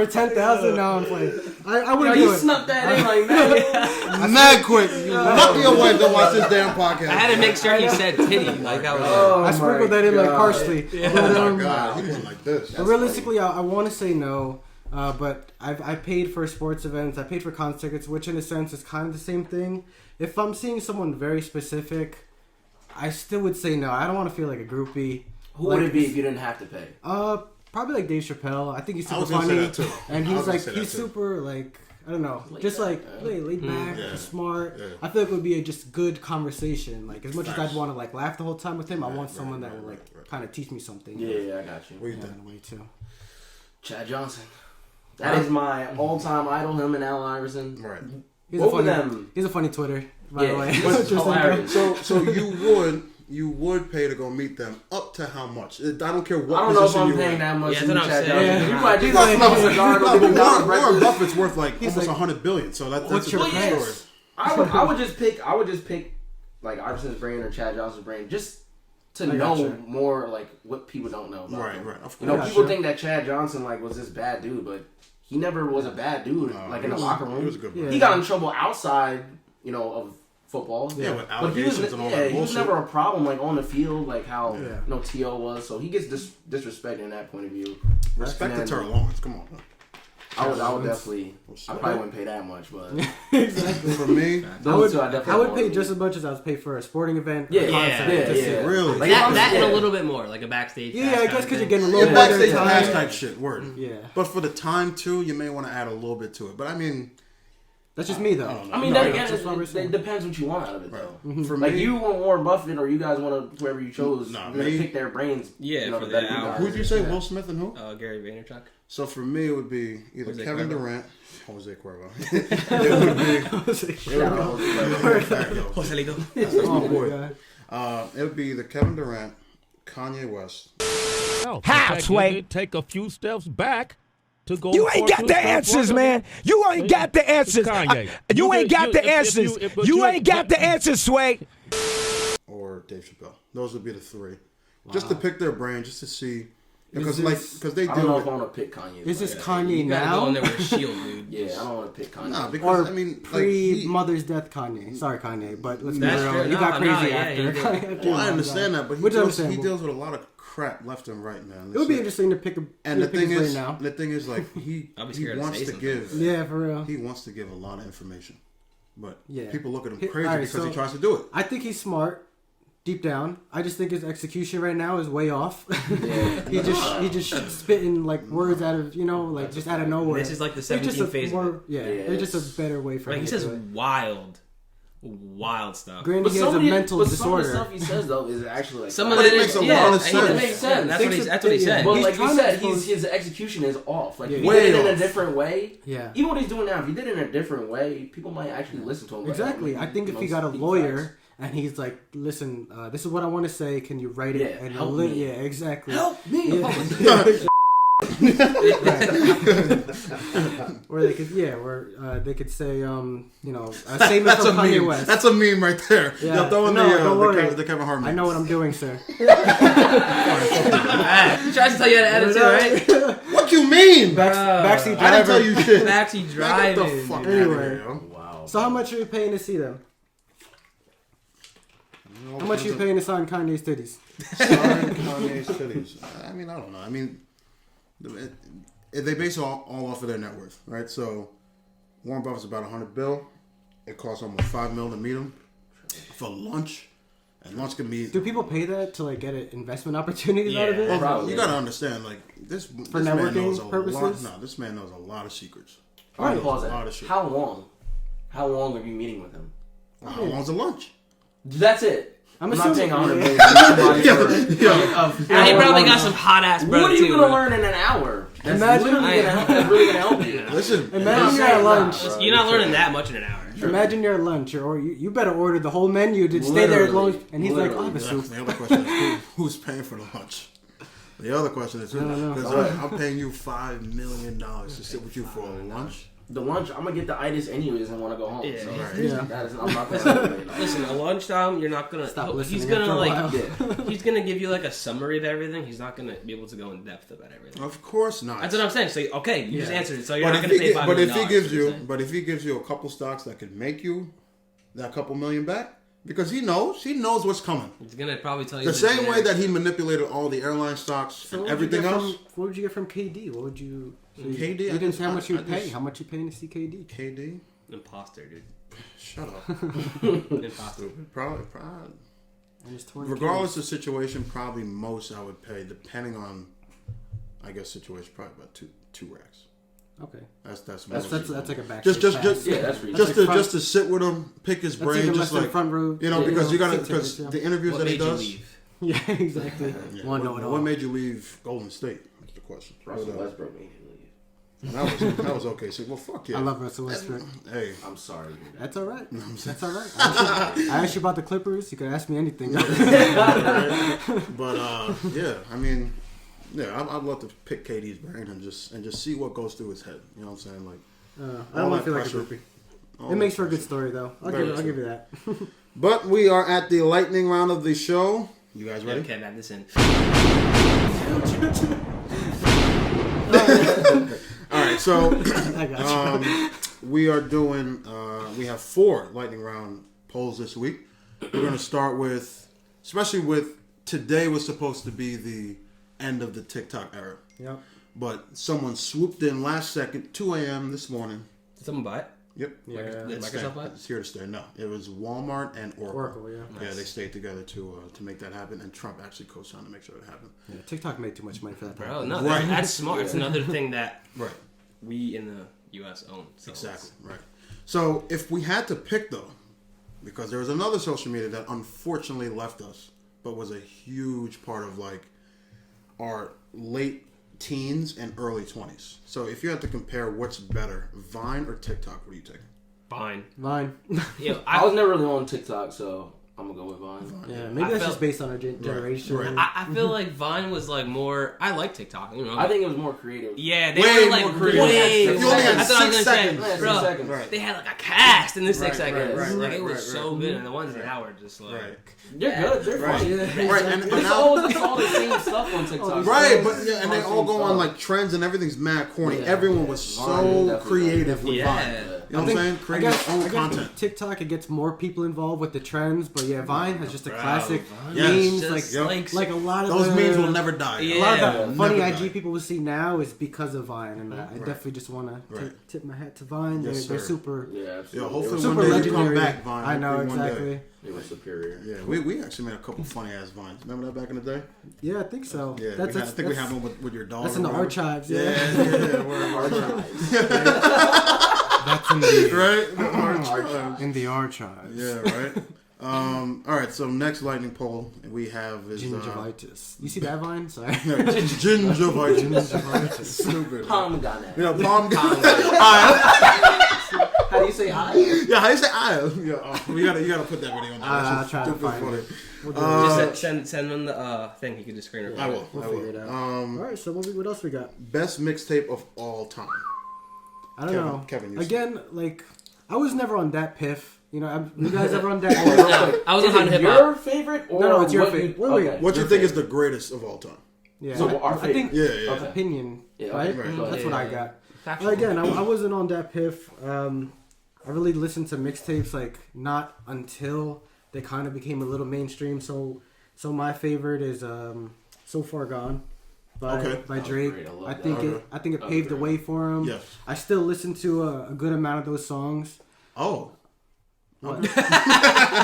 $10,000. No, I'm playing. I wouldn't do it. You snuck that in like that. Mad quick. Lucky your wife don't watch this damn podcast. I had to make sure he said titty. Like I was. I sprinkled that in like parsley. Yeah. Oh my god, he went like this. But realistically, I want to say no. But I paid for sports events. I paid for concert tickets, which in a sense is kind of the same thing. If I'm seeing someone very specific, I still would say no. I don't want to feel like a groupie. Who would it be if you didn't have to pay? Probably like Dave Chappelle. I think he's super funny, and he's super like I don't know, just like laid back, smart. Yeah. I feel like it would be a just good conversation. Like as much as I'd want to like laugh the whole time with him, I want someone that will like kind of teach me something. Yeah, I got you. What do you think? In a way too. Chad Johnson. That is my all-time idol. Him and Allen Iverson. Right. He's Both a of funny, them. He's a funny Twitter, by the way. But it's hilarious. So you would pay to go meet them up to how much? I don't care what. I don't know if position I'm you're paying in. that much. Yeah, to that's what I'm Chad saying. Johnson. Yeah. You might just No, like no, a cigar. No, but Warren breakfast. Buffett's worth like almost like- $100 billion. So that's What's a your different price? story. I would just pick like Iverson's brain or Chad Johnson's brain just to know more like what people don't know about him. Right. Of You know, course. people think that Chad Johnson like was this bad dude, but he never was a bad dude. Like in the locker room, He was a good brother. He got in trouble outside, you know, of football. Yeah, with But he was, allegations and all that he was bullshit. never a problem like on the field, like how you know T.O. was. So he gets disrespected in that point of view. Respect And the then- Terrell Lawrence. Come on. I would definitely. I probably wouldn't pay that much, but Exactly. For me, those two I definitely. I would want. pay just as much as I would pay for a sporting event. Yeah, or concert. yeah. Just it. really. Like, That and yeah. a little bit more, like a backstage. Yeah, pass I kind guess of because you're thing. getting a Yeah, little backstage better pass time. type shit. Word. Yeah, But for the time too, you may want to add a little bit to it. But I mean, that's just me though. I mean, No, then that's again, just what it depends what you want out of it, though. for Like me, you want Warren Buffett, or you guys want to whoever you chose. Nah, you're gonna me- pick their brains. Yeah, you know, for to the better you hour. guys. who'd you say? Will Smith and who? Gary Vaynerchuk. So for me, it would be either Jose Kevin Cuervo. Durant, Jose Cuervo. It would be. Shout out. Joselito. That's my Oh my boy. God. It would be either Kevin Durant, Kanye West. How, Sway? Take a few steps back to go. You ain't got the answers, man. You ain't got the answers. Kanye. You ain't got the answers. You ain't got the answers, Sway. Or Dave Chappelle. Those would be the three. Just to pick their brain, just to see. Because they I don't deal know with. if I want to pick Kanye. Is this but- Kanye You gotta go in now there with a shield, dude. Yeah, I don't want to pick Kanye. Nah, because or I mean, pre Mother's Death Kanye? Sorry, Kanye, but let's be That's real. true. You got No, crazy yeah, after. he did. after well, I Mother's understand Death. that, but Which is he understandable. deals with a lot of crap left and right, man. It would be So- interesting to pick a. And the pick his thing brain is, now. like he I'll be scared to wants say to something. give. Yeah, for real. He wants to give a lot of information, but Yeah. people look at him He- crazy alright, because so- he tries to do it. I think he's smart. Deep down, I just think his execution right now is way off. Yeah. he just spitting like words out of like just out of nowhere. This is like the They're just 17 a phase. more, yeah, Yeah, they're just it's- a better way for Like him he to says do it. wild stuff. Granted, he has a mental some of the disorder. stuff he says though is actually like Some of But it it makes is, a yeah, lot of he- sense. It makes sense. That's what he said. But He's like you trying to said, expose- his execution is off. Like if he Way did it in a off. different way, Yeah. even what he's doing now, if he did it in a different way, people might actually listen to him. Like, Exactly. oh, I think if he got a lawyer and he's like, "Listen, this is what I want to say. Can you write it?" Yeah, and help he'll me. Yeah, exactly. help me. Yeah. Where they could, they could say, a statement That's a from Kanye meme. West. That's a meme right there. Yeah. Yo, throw in No, don't worry. the Kevin Hart. I know what I'm doing, sir. He tries to tell you how to edit too, right? What you mean? Backseat driver. I didn't tell you shit. Backseat Get driving. the fuck out of Anyway. here, yo. Wow. So how much are you paying to see them? How much are you paying to sign Kanye's titties? Sign Kanye's titties. I mean, I don't know. I mean, they base it all off of their net worth, right? So Warren Buffett's about $100 billion. It costs almost $5 million to meet him for lunch, and lunch can be. Do people pay that to like get investment opportunities out of Yeah. it? Well, Probably. you gotta understand, like this man networking knows a purposes? lot. No, this man knows a lot of secrets. All right, He knows pause a lot of that. shit. How long? How long are you meeting with him? How long's the lunch? That's it. I'm not assuming- paying $100 yeah. million for somebody And he probably got for- some hot ass bread What are you too. gonna learn in an hour? That's Imagine- literally that's really gonna help you. Listen, Imagine you're at lunch. Nah, bro. You're not learning that much in an hour. Imagine you're at lunch, or you better order the whole menu to stay there as long as. And he's like, "I'll have a soup." the other question is who's paying for the lunch? The other question is who? know. Because I'm paying you $5 million to sit with you for a lunch. The lunch, I'm gonna get the itis anyways and want to go home. Yeah. So Yeah. that is, I'm not gonna. Listen, at lunchtime, you're not gonna. Stop He's listening gonna after a like. while. Yeah. He's gonna give you like a summary of everything. He's not gonna be able to go in depth about everything. Of course not. That's what I'm saying. So okay, you just Yeah. answered it. So you're But not if gonna he pay gi- $5 but million. if he gives that's what you, I'm saying. but if he gives you a couple stocks that could make you that couple million back, because he knows what's coming. he's gonna probably tell you The same way that he. he manipulated all the airline stocks So and what would you everything get else. What would you get from KD? What would you? So KD, You I didn't just- say how much you I pay. just- How much you paying to see KD? KD, Imposter, dude. shut up. Imposter. probably. And it's 20 Regardless of situation, probably most I would pay, depending on, I guess, situation, probably about two racks. Okay. That's That's most. like a back. just Yeah, that's reasonable. just to sit with him, pick his That's brain, even less just than like front row. you know, Yeah, because you gotta seat because tickets, the interviews What that he made you does. leave? Yeah, exactly. Yeah, Want to know it all. what made you leave Golden State? That's the question. Russell But, Westbrook made him leave. That was okay. So, well, fuck yeah. I love Russell Westbrook. Hey, I'm sorry. That's all right. That's all right. I asked you about the Clippers. You could ask me anything. But yeah, I mean, yeah, I'd love to pick KD's brain and just see what goes through his head. You know what I'm saying? Like, I don't want to feel like a groupie. It makes for a good story, though. I'll give you that. But we are at the lightning round of the show. You guys ready? Okay, add this in. All right, so I got you. we are doing. We have 4 lightning round polls this week. We're going to start with, especially with today was supposed to be the end of the TikTok era. Yep. But someone swooped in last second, 2 a.m. this morning. Did someone buy it? Yep. Yeah. Did Microsoft buy it? It's here to stay. No, it was Walmart and Oracle. Oracle, yeah. Yeah, they stayed together to make that happen, and Trump actually co-signed to make sure it happened. Yeah, TikTok made too much money for that. Bro, no, Right. that's smart. It's another thing that Right. we in the U.S. own. So Exactly. Right. So if we had to pick though, because there was another social media that unfortunately left us, but was a huge part of like our late teens and early 20s. So if you had to compare what's better, Vine or TikTok, what do you take? Vine. Yeah, I was never really on TikTok, so I'm gonna go with Vine. Yeah, maybe that's just based on our generation. Right. I feel like Vine was like more. I like TikTok. You know, I think it was more creative. yeah, they Way were like more creative. way. You only had That's what I was 6 gonna say. seconds. Yeah, Bro, 6 seconds. Right. they had like a cast in the 6 Right, seconds. right, Like right, it was right, so right. good, and the ones now are just like. Right. They're good. They're Right. funny. Right. And It's now, all the same stuff on TikTok. right, but yeah, and they all go on like trends and everything's mad corny. Yeah. Everyone was Vine so definitely creative with Yeah. Vine. You know what I'm saying? I Creating guess, their own I guess content. with TikTok, it gets more people involved with the trends, but yeah, Vine has just a Bro, classic Vine is memes, just Yep. like a lot of Those the, memes will never die. Yeah. A lot of the funny Never IG die. people we see now is because of Vine, and I definitely just want to Right. tip my hat to Vine. Yes, they're sir. super, Yeah, Yo, absolutely. hopefully super one day you legendary. come back, Vine. I know Hopefully one day. exactly. They were superior. Yeah, we actually made a couple funny ass vines. Remember that back in the day? Yeah, I think so. Yeah, that's, I think we had one with your dog. that's in the or whatever. archives. Yeah, Yeah, yeah, we're in archives. that's in the Right? The archives. in the archives. Yeah, right. All right, so next lightning poll we have is Gingivitis. You see that Vine? Sorry. gingivitis. Gingivitis. Stupid. Pomegranate. Yeah, palm. How do you say I? Yeah, how do you say I? Yeah, you gotta put that video on. I'll try to find it. We'll do it. Just send them the thing. He could just screen record. I will. We'll I figure it will. out. All right, so what else we got? Best mixtape of all time. I don't know. Kevin, you Again, like I was never on that piff. You know, you guys ever on that? No, I was Is on it hip your hop. favorite or No, it's your what favorite. you- Wait, okay. What you Your think is favorite. the greatest of all time? Yeah, So our I think Yeah, yeah. Okay. opinion, Yeah, right? okay. That's what I got. Factual. Again, I wasn't on that piff. I really listened to mixtapes like not until they kind of became a little mainstream. So my favorite is "So Far Gone" by Oh, Drake. great. I love I that. think Okay. I think it paved the way for him. Yes. I still listen to a good amount of those songs. Oh. What?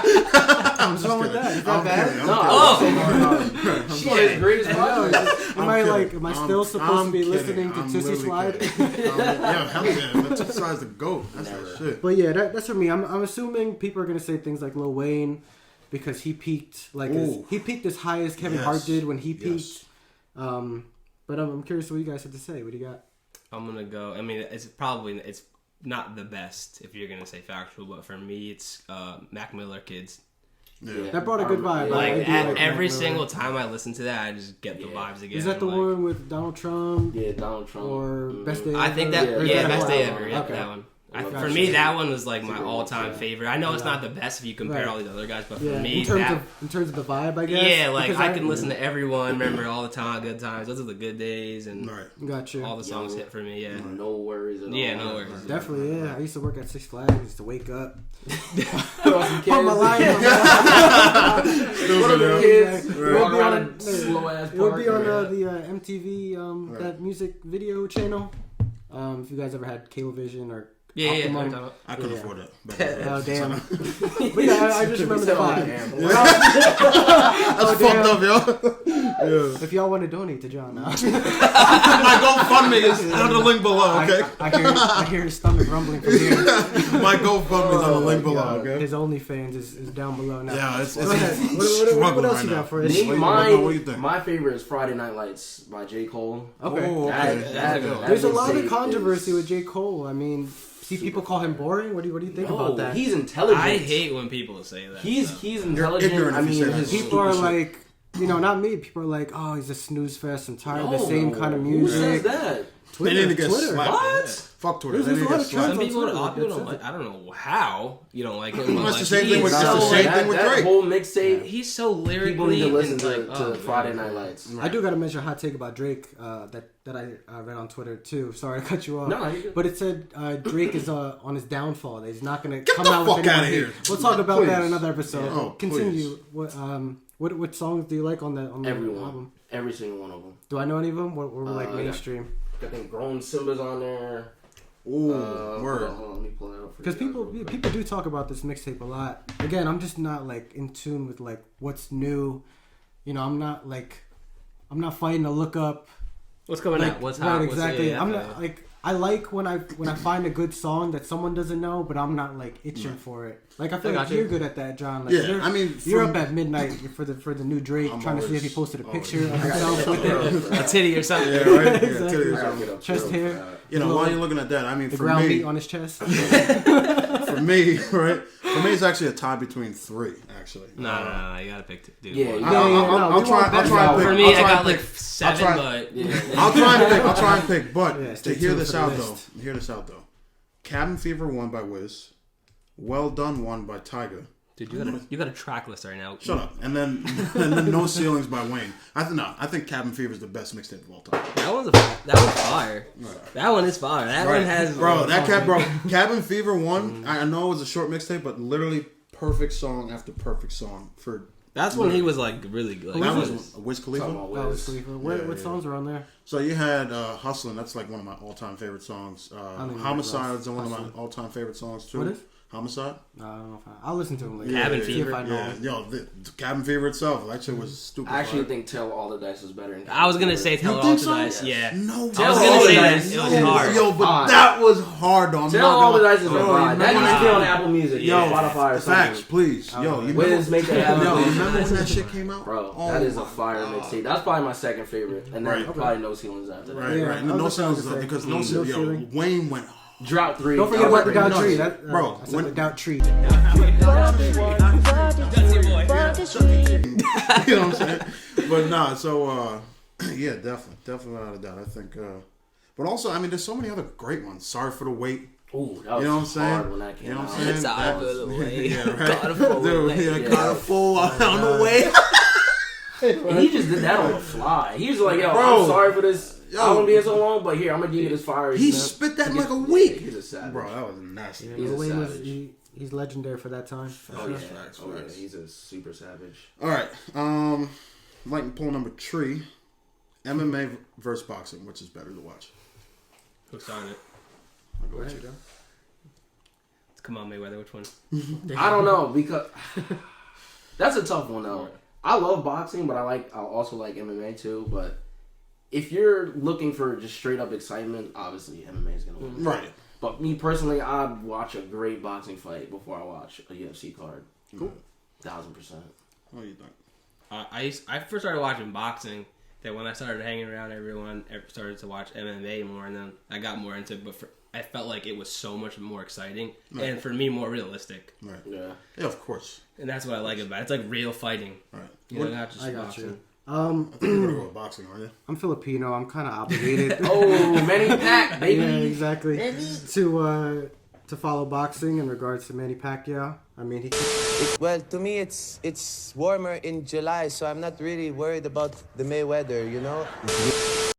What's wrong with that? Is that bad? No, Oh! shit, his greatest project. Am I still supposed to be listening to Tootsie Slide? Yeah, hell yeah. But Tootsie Slide's the GOAT. That's that shit. But yeah, that's for me. I'm assuming people are gonna say things like Lil Wayne because he peaked he peaked as high as Kevin Hart did when he peaked. Yes. But I'm curious what you guys have to say. What do you got? I'm gonna go. I mean, it's not the best if you're gonna say factual, but for me, it's Mac Miller Kids. Yeah. That brought a good vibe. Yeah. I Like do like every Mac Miller. single time I listen to that, I just get the vibes again. Is that the like, one with Donald Trump Yeah, Donald Trump. or Best Day? I think Ever? that Or is yeah, that best a day while? ever. Yeah, Okay. that one. love For that me, shit. that one was like my a good one, all-time too. favorite. I know it's not the best if you compare Right. all these other guys, but for Yeah, me, in terms of the vibe, I guess. yeah, like Because I can listen to everyone. Remember all the time, good times. Those are the good days, and Right. Gotcha. all the songs hit for me. Yeah, No worries at all. Yeah, no worries. Definitely, yeah. I used to work at Six Flags. I used to wake up, Put on some put my kids. line on. What are the kids? Right. Walk It would be around on- a slow ass It would park. be on the MTV that music video channel. If you guys ever had Cablevision or yeah. Optimum. I couldn't Yeah. afford that. Oh damn! But yeah, I just remember the vibe. That's fucked up, yo. If y'all want to donate to John, my GoFundMe is on the link below. Okay. I hear his stomach rumbling from here. My GoFundMe is on the link below. Okay. His OnlyFans is down below now. Yeah, it's what else you got for us? My favorite is Friday Night Lights by J. Cole. Okay. There's a lot of controversy with J. Cole. I mean, see, people call him boring. What do you think about that? He's intelligent. I hate when people say that. He's intelligent. I mean, people are like, not me. People are like, oh, he's a snooze fest. I'm tired of the same kind of music. Who says that? Twitter. They need to get slapped. What? Fuck Twitter. Some people don't like. I don't know how you don't like him. That's the same thing with Drake. That whole mixtape. He's so lyrically. People need to listen to Friday Night Lights. I do got to mention a hot take about Drake that I read on Twitter too. Sorry to cut you off. No, you're good. But it said Drake is on his downfall. That he's not going to come out with the fuck out of here. We'll talk about that in another episode. Oh, continue. What songs do you like on the album? Every single one of them. Do I know any of them? What were like mainstream? I think Grown Simba's on there. Ooh, word. Hold on, let me pull it up. Because people do talk about this mixtape a lot. Again, I'm just not like in tune with like what's new. I'm not fighting to look up what's coming out. What's hot? Right, exactly. I'm not like. I like when I find a good song that someone doesn't know, but I'm not like itching for it. Like I feel like you're good at that, John. Like, you're up at midnight for the new Drake, trying to see if he posted a picture of himself with a titty or something. Yeah, right. Exactly. Titty or something. Chest hair. While you're looking at that, I mean, the for ground me, beat on his chest. For me, right? For me, it's actually a tie between three. Actually, no, you gotta pick two. I'll try and pick. For me, I got like 7, but I'll try and pick. But to hear this out though, Cabin Fever 1 by Wiz, Well Done 1 by Tyga. Dude, you got a track list right now. Shut up. And then No Ceilings by Wayne. I think Cabin Fever is the best mixtape of all time. That one's fire. Right. That one is fire. That one has Cabin Fever 1. I know it was a short mixtape, but literally perfect song after perfect song for. That's when he was like really good. That was Wiz Khalifa. Wiz Khalifa. What songs were on there? So you had Hustlin'. That's like one of my all-time favorite songs. Homicide is one of my all-time favorite songs too. What is? Homicide? I don't know. I'll listen to him later. Cabin Fever. The Cabin Fever itself. That shit was stupid. I actually think Tell All the Dice was better. I was gonna say Tell All the Dice. Yeah. No. I was gonna say that. It was hard. Yo, but that was hard though. Tell All the Dice is hard. That needs to be on Apple Music. Spotify or something. Facts, please. Wiz, make that happen. Yo, remember when that shit came out? Bro, that is a fire mixtape. That's probably my second favorite, and then probably No Ceilings after that. Right. No Ceilings because No Ceilings. Wayne went. Drop 3. Don't forget about the Doubt Tree. Bro, I said the Doubt Tree. You know what I'm saying? But nah, so definitely without a doubt. I think, but also, I mean, there's so many other great ones. Sorry for the Wait. Ooh, that was hard when that came out. Sorry for the Wait. Yeah, right. Got a full on the way. And he just did that on the fly. He was like, yo, I'm sorry for this. I don't want to be here so long, but here, I'm going to give you this fire. He spit that in like a week. He's a savage. Bro, that was nasty. He's a savage. He's legendary for that time. Oh, yeah. He's a super savage. All right. Like poll number 3. MMA versus boxing. Which is better to watch? Who's on it? I'll go with you. Come on, Mayweather. Which one? I don't know, because that's a tough one, though. I love boxing, but I also like MMA, too, but if you're looking for just straight up excitement, obviously MMA is going to win. Right. But me personally, I'd watch a great boxing fight before I watch a UFC card. Cool. 1000%. What do you think? I first started watching boxing. Then when I started hanging around everyone, I started to watch MMA more, and then I got more into it. But I felt like it was so much more exciting, and for me, more realistic. Right. Yeah, of course. And that's what I like about it. It's like real fighting. Right. Not just boxing. You. I think you're gonna go with boxing, aren't you? I'm Filipino. I'm kind of obligated. Manny Pac, baby. Yeah, exactly. To follow boxing in regards to Manny Pacquiao. I mean, well, to me, it's warmer in July, so I'm not really worried about the Mayweather. You know.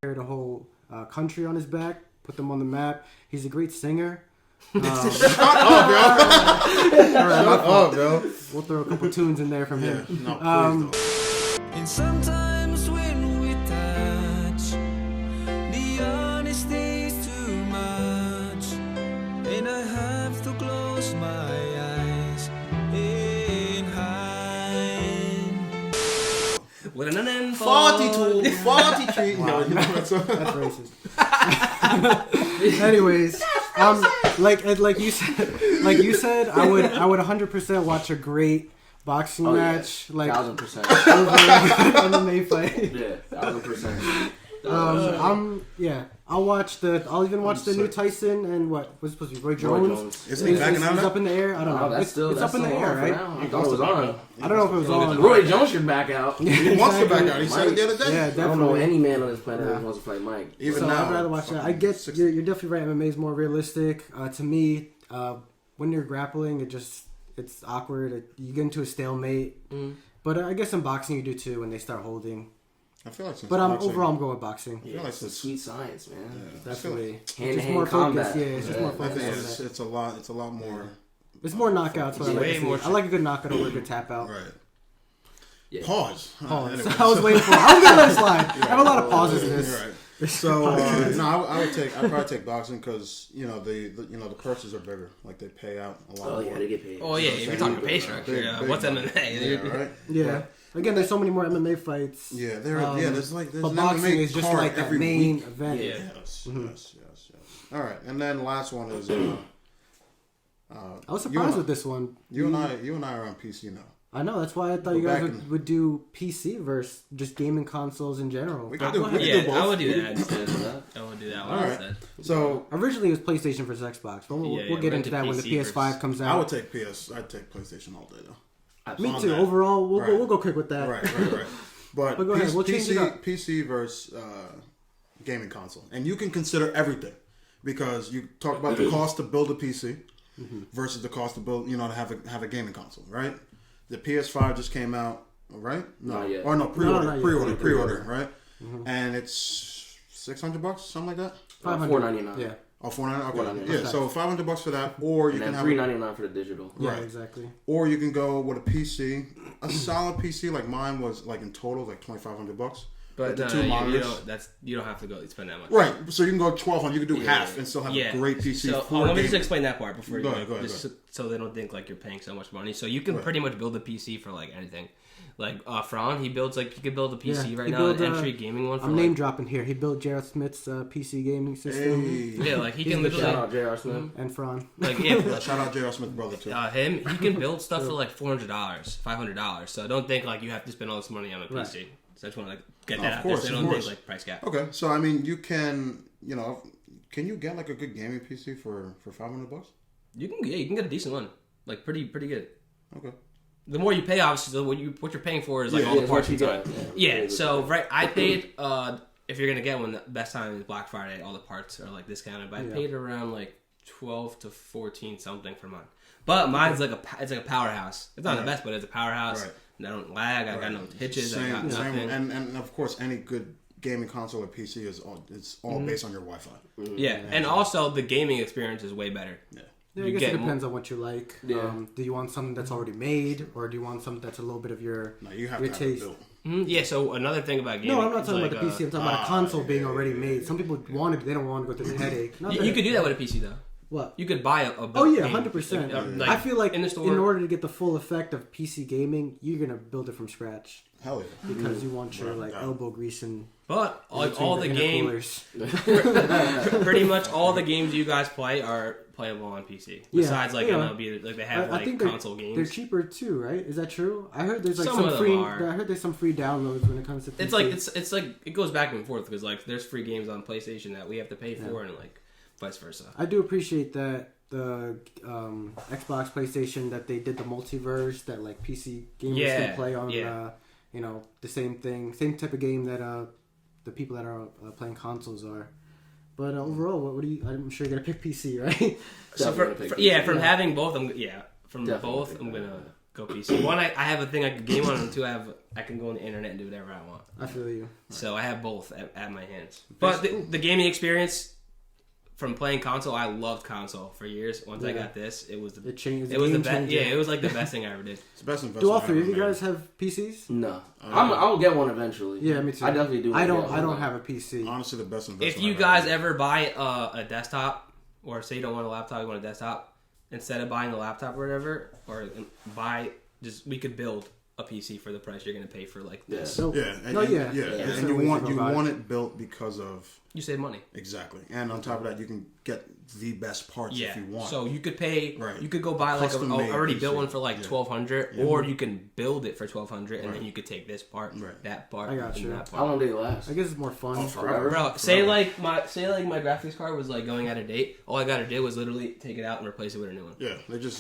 Carried a whole country on his back, put them on the map. He's a great singer. Shut up, bro. We'll throw a couple tunes in there from him. No, please don't. And sometimes when we touch, the honesty's too much, and I have to close my eyes and hide. Faulty Quality treat. Wow, that's racist. Anyways, like you said, I would 100% watch a great boxing match, like 1,000%. MMA fight. Yeah, 1,000%. I'll even watch the new Tyson and what was supposed to be Roy Jones. Isn't he backing out? He's up in the air. I don't know. It's up in the air, right? I thought it was on. I don't know if it was on. Roy Jones should back out. He wants to back out. He said it the other day. Yeah, definitely. I don't know any man on this planet who wants to fight Mike. Even so now, I'd rather watch that. I guess you're definitely right. MMA is more realistic. To me, when you're grappling, it's awkward. You get into a stalemate. But I guess in boxing you do too when they start holding. I feel like overall I'm going with boxing. I feel like it's sweet science, man. Yeah, definitely. Hand-to-hand more combat. focused. Yeah, it's just more focused. It's a lot more. It's more knockouts. What I like a good knockout over a good tap out. Right. Yeah. Pause. Anyway, I was waiting for it. I was gonna let it slide. I have a lot of pauses in this. Right. So I'd probably take boxing because the purses are bigger. Like they pay out a lot. Oh yeah, they get paid. Oh yeah, if you're talking pay structure, what's MMA? Yeah, right. Yeah. Again, there's so many more MMA fights. Yeah, there's but boxing is just like that main event. Yeah. Yes. All right, and then last one is. I was surprised with this one. You and I are on PC now. I know, that's why I thought you guys would do PC versus just gaming consoles in general. We could do both. I would do that instead of that. I would do that one instead. So originally it was PlayStation versus Xbox, but we'll get into that when the PS5 comes out. I'd take PlayStation all day though. Me too. Overall, we'll go quick with that. Right. But go ahead. We'll change it up. PC versus gaming console, and you can consider everything because you talk about the cost to build a PC versus the cost to build, to have a gaming console, right? The PS5 just came out, right? Not yet. Or no, pre-order, right? And it's $600, something like that. $499. Yeah. Oh, $499. Okay. Yeah. So $500 for that, or you can have $399 for the digital. Yeah, right. Exactly. Or you can go with a PC, a solid PC like mine was like in total like $2,500. But the two monitors. You don't have to go spend that much. Right. So you can go $1,200. You can do half and still have a great PC. So let me just explain that part before go you ahead. so they don't think like you're paying so much money. So you can pretty much build a PC for like anything. Like Fran, he could build a PC right now, an entry gaming one. I'm name dropping here. He built J.R. Smith's PC gaming system. Hey. Yeah, like he can literally shout out J.R. Smith and Fran. Like shout out J.R. Smith brother too. He can build stuff for like $400, $500. So don't think like you have to spend all this money on a PC. Right. So I just want to get that out there so they don't think like price gap. Okay, so I mean you can can you get like a good gaming PC for $500? You can get a decent one, like pretty good. Okay. The more you pay, obviously, what you're paying for is like all the parts you got. Yeah. So I paid. If you're gonna get one, the best time is Black Friday. All the parts are like discounted, but I paid around like 12 to 14 something for mine. But mine's like it's like a powerhouse. It's not the best, but it's a powerhouse. Right. I don't lag. I got no hitches. I got nothing. And of course, any good gaming console or PC is all based on your Wi-Fi. Yeah, and also the gaming experience is way better. Yeah, I guess it depends on what you like. Yeah. Do you want something that's already made, or do you want something that's a little bit of your you have your to taste? Have Yeah. So another thing about gaming. No, I'm not talking about the PC. I'm talking about a console being already made. Some people they don't want to go through the headache. You could do that with a PC though. What? You could buy a 100%. Like, I feel like in the store, in order to get the full effect of PC gaming, you're gonna build it from scratch. Hell yeah. Because you want your elbow grease and. But all the games, pretty much all the games you guys play are playable on PC. Besides MLB, like they have console games. They're cheaper too, right? Is that true? I heard there's some free. I heard there's some free downloads when it comes to PC. It's like it goes back and forth because like there's free games on PlayStation that we have to pay for and like vice versa. I do appreciate that the Xbox, PlayStation that they did the multiverse that like PC gamers can play on. The same thing, same type of game that the people that are playing consoles are. But overall, what do you? I'm sure you're gonna pick PC, right? So from having both, I'm gonna go PC. One, I have a thing I can game on, and two, I can go on the internet and do whatever I want. I feel you. So I have both at my hands. But the gaming experience from playing console, I loved console for years. Once I got this, it was the best. Yeah, it was like the best thing I ever did. It's the best investment. Do all three of you guys have PCs? No, I'll get one eventually. Yeah, me too. I definitely do. I don't have a PC. Honestly, the best investment. If you guys ever buy a desktop, or say you don't want a laptop, you want a desktop, instead of buying a laptop or whatever, or we could build a PC for the price you're going to pay for like this. And you want it built because of you save money. Exactly, and on top of that, you can get the best parts if you want. So you could pay. Right. You could go buy like an already built one for like $1,200, or you can build it for $1,200, and then you could take this part, that part, I got you. That part. How long do they last? I guess it's more fun. Forever. Bro, say like my graphics card was like going out of date. All I gotta do was literally take it out and replace it with a new one. Yeah, they do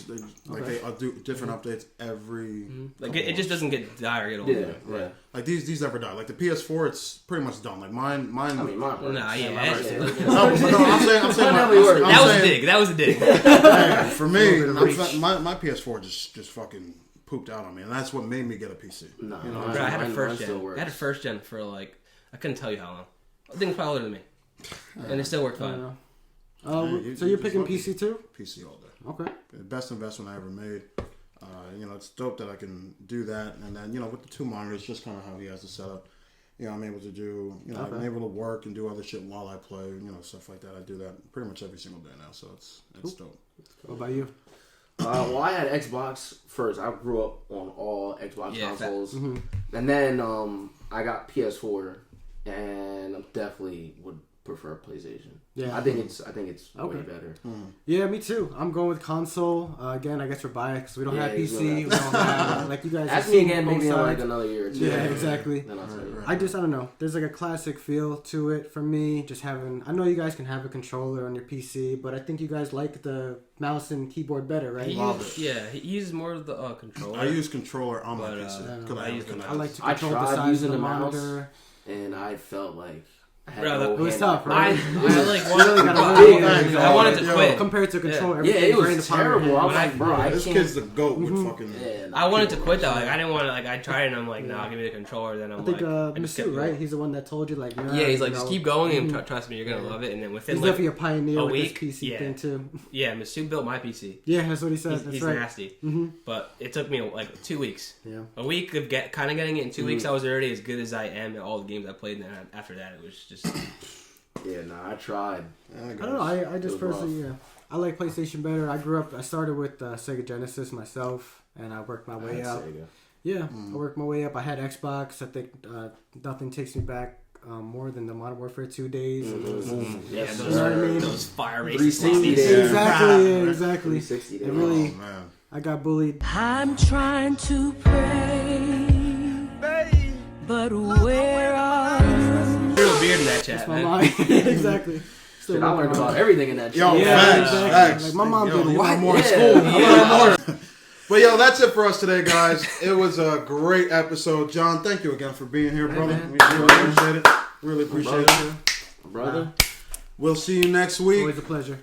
different updates every. Like it just doesn't get die or get old. Yeah, right. Like these never die. Like the PS4, it's pretty much done. Like mine. I mean, mine. Nah, yeah. I'm saying That was a dig. Hey, for me, my PS4 just fucking pooped out on me, and that's what made me get a PC. No, you know, bro, I had a first gen for like I couldn't tell you how long. I think it's probably older than me, and it still worked fine. So you're picking PC too? PC all day. Okay. The best investment I ever made. It's dope that I can do that, and then with the 2 monitors, just kind of how he has it set up. I'm able to do, I'm able to work and do other shit while I play, stuff like that. I do that pretty much every single day now, so it's dope. What about you? Well, I had Xbox first. I grew up on all Xbox consoles, and then I got PS4, and I definitely would prefer PlayStation. Yeah, I think it's way better. Yeah, me too. I'm going with console. Again, I guess we're biased because we don't have PC. We don't have like you guys. Ask me again, maybe in like another year or two. Yeah, exactly. Then I'll tell you. I don't know. There's like a classic feel to it for me. Just having, I know you guys can have a controller on your PC, but I think you guys like the mouse and keyboard better, right? He uses more of the controller. I use controller on my PC. I like to control the size of the monitor, and I felt like. It was tough, right? I wanted to quit. Compared to controller, it was terrible. I was like, bro, this kid's the GOAT with fucking... I wanted to quit, though. Like, I didn't want to, I tried, and I'm like, nah, give me the controller. Then I think Masood, right? He's the one that told you, like... he's like, just keep going, and trust me, you're going to love it. And then within, he's definitely a pioneer with week, this PC thing, too. Yeah, Masood built my PC. Yeah, that's what he said. He's right. nasty. But it took me, 2 weeks. Yeah. A week of getting it. In 2 weeks, I was already as good as I am at all the games I played. And then after that, it was just... Yeah, I tried. I don't know. I just personally, I like PlayStation better. I started with Sega Genesis myself, and I worked my way up. Sega. Yeah, I worked my way up. I had Xbox. I think nothing takes me back more than the Modern Warfare 2 days. Yes, you know what I mean? Those fire races. 360 days. Exactly. 360 days. It really, I got bullied. I'm trying to pray, but where are you? Real beard in that chat, man. Exactly. Shit, I learned about everything in that chat. Yo, facts. Like my mom did what? More in school. I learned more. But that's it for us today, guys. It was a great episode. John, thank you again for being here, brother. We really appreciate it. Really appreciate it. Brother. We'll see you next week. Always a pleasure.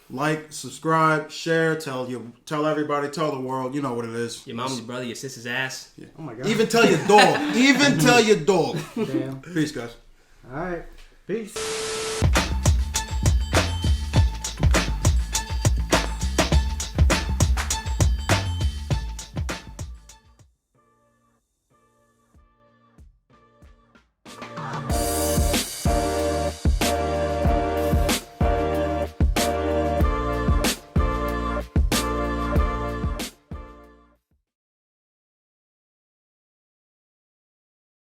Like, subscribe, share, tell everybody, tell the world. You know what it is. Your mom's brother, your sister's ass. Yeah. Oh my god. Even tell your dog. Even tell your dog. Damn. Peace, guys. All right. Peace.